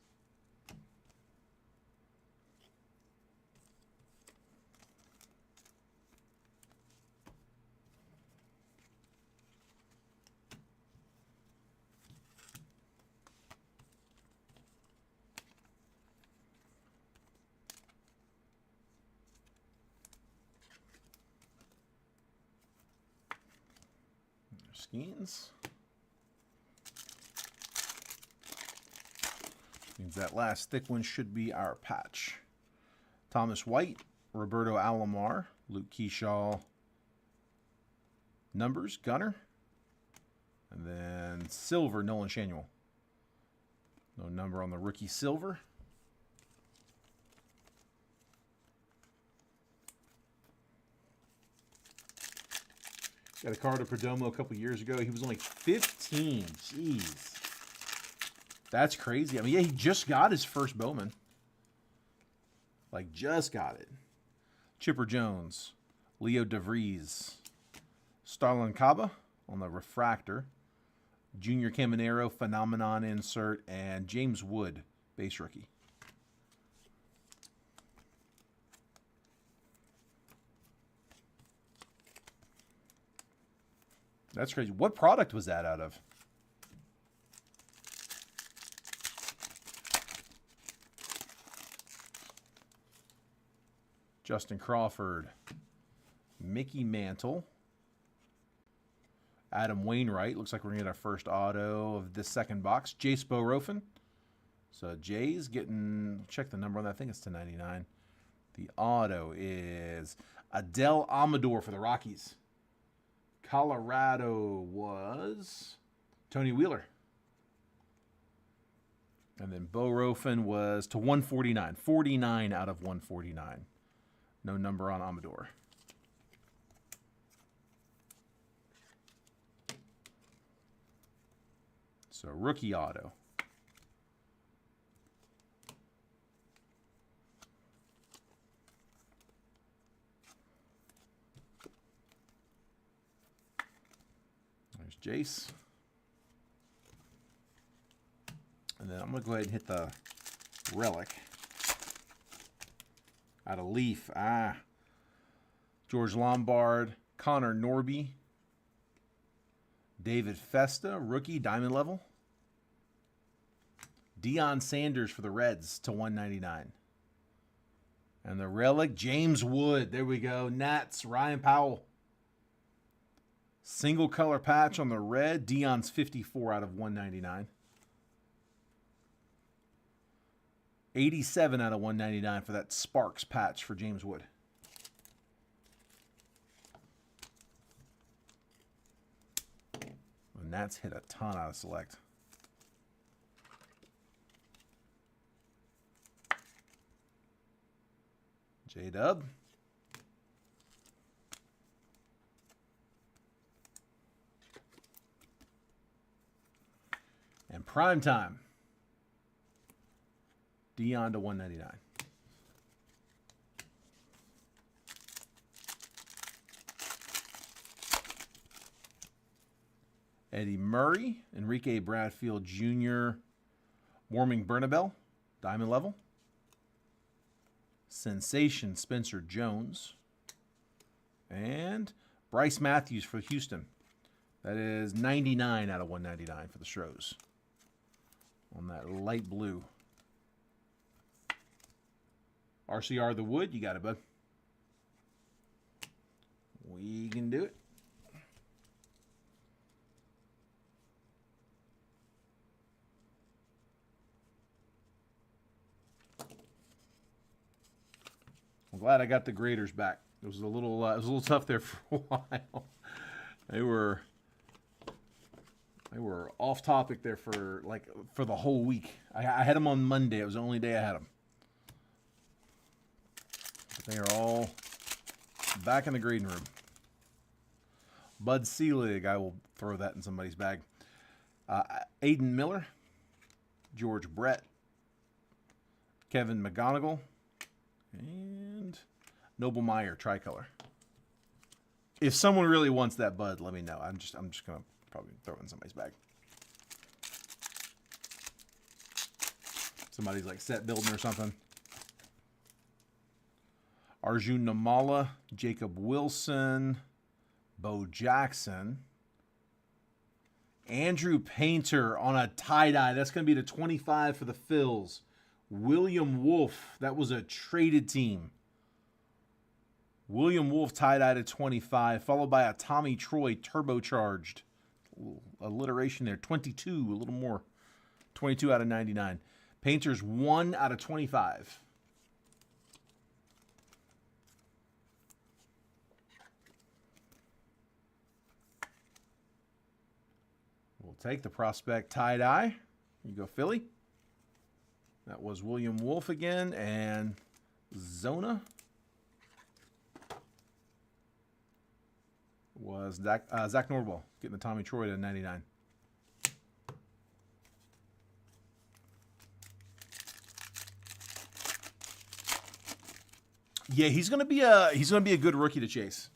Skeens. Means that last thick one should be our patch. Thomas White, Roberto Alomar, Luke Keyshaw. Numbers, Gunner. And then silver, Nolan Shanuel. No number on the rookie silver. Got a card of Perdomo a couple years ago. He was only 15. Jeez. That's crazy. I mean, yeah, he just got his first Bowman. Like, just got it. Chipper Jones. Leo DeVries. Starlin Caba on the refractor. Junior Caminero, Phenomenon insert. And James Wood, base rookie. That's crazy. What product was that out of? Justin Crawford. Mickey Mantle. Adam Wainwright. Looks like we're going to get our first auto of this second box. Jace Bowerofin. So Jay's getting, check the number on that. I think it's /99. The auto is Adele Amador for the Rockies. Colorado was Tony Wheeler. And then Bowerofin was /149. 49 out of 149. No number on Amador. So rookie auto. There's Jace. And then I'm going to go ahead and hit the relic. Out of Leaf. George Lombard. Connor Norby. David Festa, rookie, diamond level. Deion Sanders for the Reds /199. And the relic, James Wood. There we go. Nats, Ryan Powell. Single color patch on the red. Deion's 54 out of 199. 87 out of 199 for that Sparks patch for James Wood. And that's hit a ton out of select. J-Dub. And prime time. Deion /199. Eddie Murray, Enrique Bradfield Jr., Warming Bernabel, diamond level. Sensation Spencer Jones. And Bryce Matthews for Houston. That is 99 out of 199 for the Stros. On that light blue. RCR the Wood, you got it, bud. We can do it. glad I got the graders back. It was a little tough there for a while. They were off topic there for the whole week. I had them on Monday. It was the only day I had them. They are all back in the grading room. Bud Selig, I will throw that in somebody's bag. Aiden Miller, George Brett, Kevin McGonigal, and Noble Meyer tricolor. If someone really wants that Bud, let me know. I'm just gonna probably throw it in somebody's bag. Somebody's like set building or something. Arjun Namala, Jacob Wilson, Bo Jackson, Andrew Painter on a tie-dye. That's going to be the 25 for the Phils. William Wolf, that was a traded team. William Wolf tie-dye to 25, followed by a Tommy Troy turbocharged. A little alliteration there. 22, a little more. 22 out of 99. Painter's 1 out of 25. We'll take the prospect tie-dye. Here you go, Philly. That was William Wolf again, and Zona was Zach Norwell getting the Tommy Troy to 99. Yeah, he's gonna be a good rookie to chase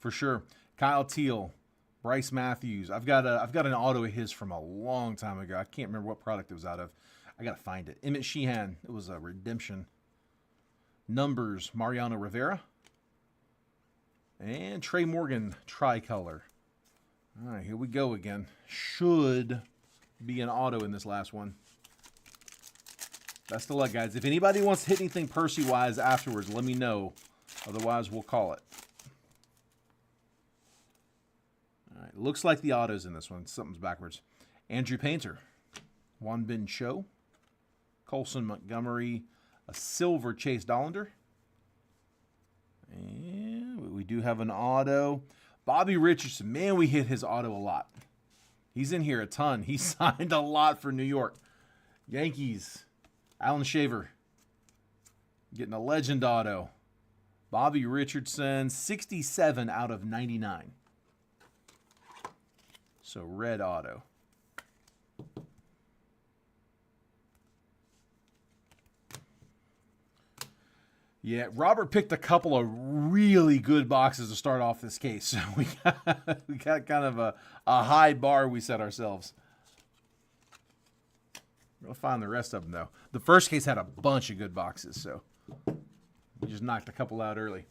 for sure. Kyle Teal, Bryce Matthews. I've got an auto of his from a long time ago. I can't remember what product it was out of. I gotta find it. Emmett Sheehan. It was a redemption. Numbers. Mariano Rivera. And Trey Morgan tricolor. All right, here we go again. Should be an auto in this last one. Best of luck, guys. If anybody wants to hit anything Percy-wise afterwards, let me know. Otherwise, we'll call it. All right, looks like the auto's in this one. Something's backwards. Andrew Painter. Juan Bin Cho. Colson Montgomery. A silver Chase Dollander. And we do have an auto. Bobby Richardson. Man, we hit his auto a lot. He's in here a ton. He signed a lot for New York. Yankees. Alan Shaver. Getting a legend auto. Bobby Richardson. 67 out of 99. So red auto. Yeah, Robert picked a couple of really good boxes to start off this case. So we got kind of a high bar we set ourselves. We'll find the rest of them, though. The first case had a bunch of good boxes, so we just knocked a couple out early.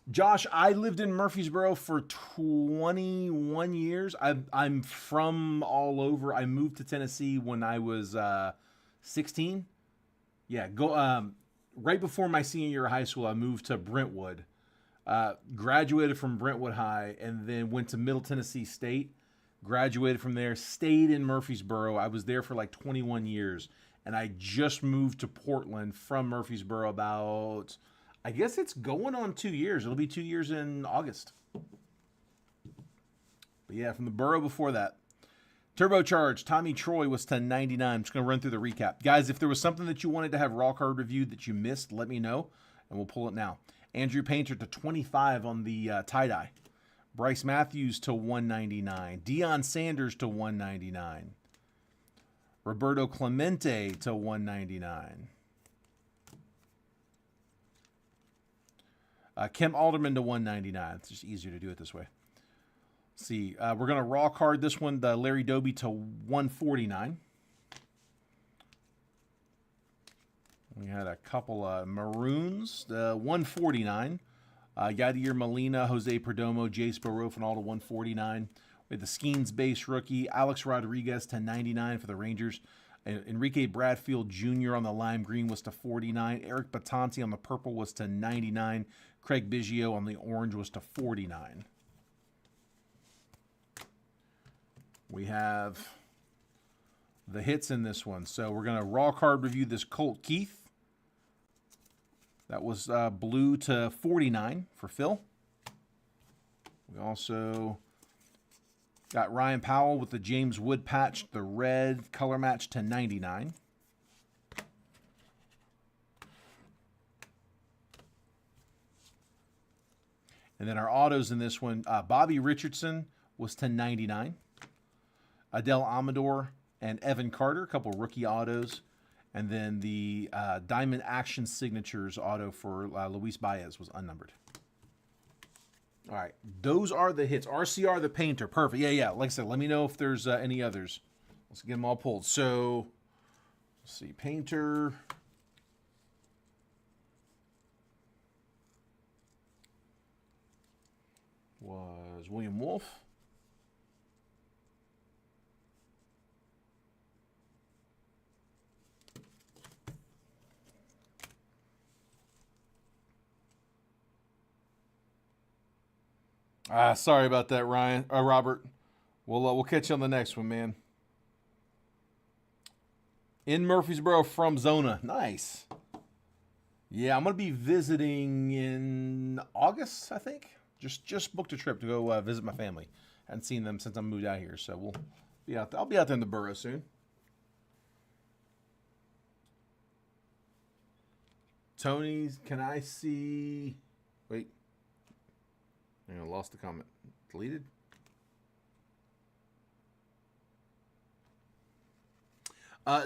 Josh, I lived in Murfreesboro for 21 years. I'm from all over. I moved to Tennessee when I was 16. Yeah, right before my senior year of high school, I moved to Brentwood. Graduated from Brentwood High, and then went to Middle Tennessee State. Graduated from there, stayed in Murfreesboro. I was there for like 21 years, and I just moved to Portland from Murfreesboro about, I guess it's going on 2 years. It'll be 2 years in August. But yeah, from the borough before that. Turbocharged, Tommy Troy was to 99. I'm just going to run through the recap. Guys, if there was something that you wanted to have raw card reviewed that you missed, let me know, and we'll pull it now. Andrew Painter to 25 on the tie-dye. Bryce Matthews to 199. Deion Sanders to 199. Roberto Clemente to 199. Kim Alderman to 199. It's just easier to do it this way. Let's see. We're going to raw card this one, the Larry Doby to 149. We had a couple of maroons, the 149. Yadier Molina, Jose Perdomo, Jace Barofin, all to 149. We had the Skeens base rookie, Alex Rodriguez to 99 for the Rangers. Enrique Bradfield Jr. on the lime green was to 49. Eric Batanti on the purple was to 99. Craig Biggio on the orange was to 49. We have the hits in this one. So we're going to raw card review this Colt Keith. That was blue to 49 for Phil. We also got Ryan Powell with the James Wood patch, the red color match to 99. And then our autos in this one, Bobby Richardson was to 99. Adele Amador and Evan Carter, a couple rookie autos. And then the Diamond Action Signatures auto for Luis Baez was unnumbered. All right, those are the hits. RCR the Painter, perfect. Yeah. Like I said, let me know if there's any others. Let's get them all pulled. So, let's see, Painter. Was William Wolf. Sorry about that, Robert. We'll catch you on the next one, man. In Murfreesboro from Zona. Nice. Yeah, I'm going to be visiting in August, I think. Just booked a trip to go visit my family. Hadn't seen them since I moved out here, so we'll be out there. I'll be out there in the borough soon. Tony's, can I see... Wait. I lost the comment. Deleted?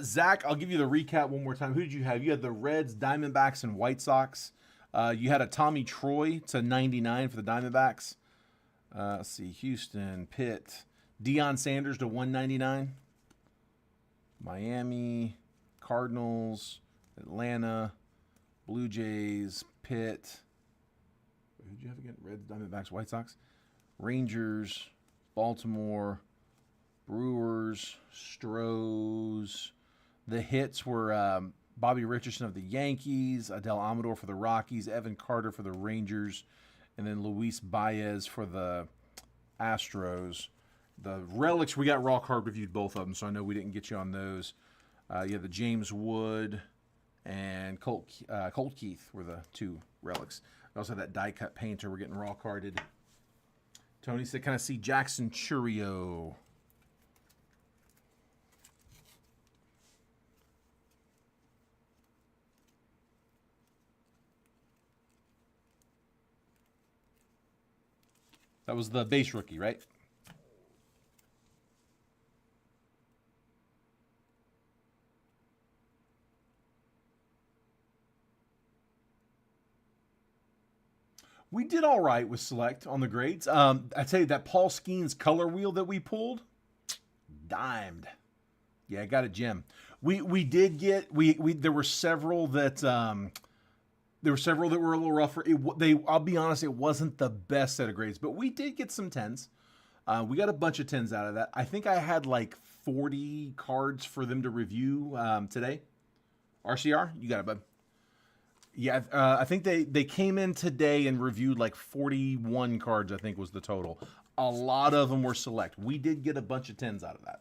Zach, I'll give you the recap one more time. Who did you have? You had the Reds, Diamondbacks, and White Sox. You had a Tommy Troy to 99 for the Diamondbacks. Let's see. Houston, Pitt. Deion Sanders to 199. Miami, Cardinals, Atlanta, Blue Jays, Pitt. Who'd you have again? Reds, Diamondbacks, White Sox. Rangers, Baltimore, Brewers, Stros. The hits were Bobby Richardson of the Yankees, Adele Amador for the Rockies, Evan Carter for the Rangers, and then Luis Baez for the Astros. The relics, we got raw card reviewed both of them, so I know we didn't get you on those. You had the James Wood and Colt Keith were the two relics. We also had that die-cut Painter we're getting raw carded. Tony said, kind of see Jackson Churio. That was the base rookie, right? We did all right with Select on the grades. I tell you, that Paul Skeens color wheel that we pulled, dimed. Yeah, I got a gem. We did get there were several that were a little rougher. I'll be honest, it wasn't the best set of grades, but we did get some 10s. We got a bunch of 10s out of that. I think I had like 40 cards for them to review today. RCR, you got it, bud. Yeah, I think they came in today and reviewed like 41 cards, I think was the total. A lot of them were Select. We did get a bunch of 10s out of that.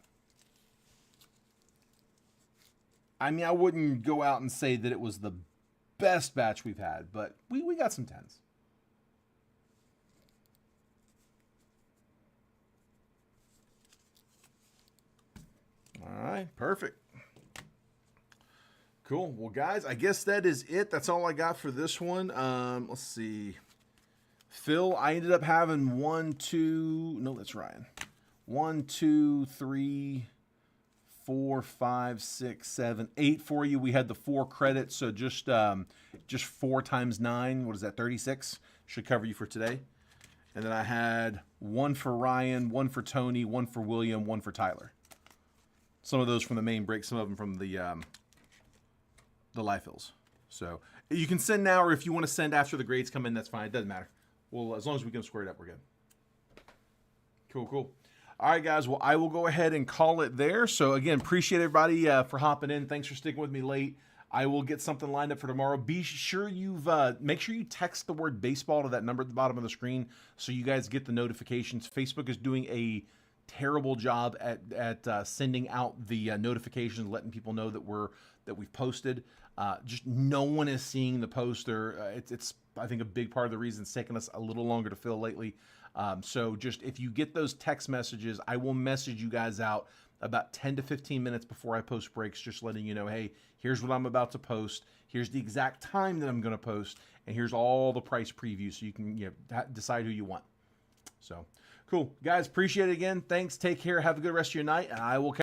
I mean, I wouldn't go out and say that it was the best batch we've had, but we got some 10s. All right, perfect. Cool. Well, guys, I guess that is it. That's all I got for this one. Let's see. Phil, I ended up having 1, 2. No, that's Ryan. 1, 2, 3, 4, 5, 6, 7, 8 for you. We had the 4 credits, so just 4 times 9. What is that? 36 should cover you for today. And then I had 1 for Ryan, 1 for Tony, 1 for William, 1 for Tyler. Some of those from the main break, some of them from the life fills. So you can send now, or if you want to send after the grades come in, that's fine. It doesn't matter. Well, as long as we can square it up, we're good. Cool. All right, guys. Well, I will go ahead and call it there. So again, appreciate everybody for hopping in. Thanks for sticking with me late. I will get something lined up for tomorrow. Be sure make sure you text the word baseball to that number at the bottom of the screen so you guys get the notifications. Facebook is doing a terrible job at sending out the notifications, letting people know that we've posted. Just no one is seeing the poster. It's I think a big part of the reason it's taken us a little longer to fill lately. So just if you get those text messages, I will message you guys out about 10 to 15 minutes before I post breaks, just letting you know, hey, here's what I'm about to post. Here's the exact time that I'm going to post, and here's all the price previews, so you can decide who you want. So cool, guys. Appreciate it again. Thanks. Take care. Have a good rest of your night, and I will catch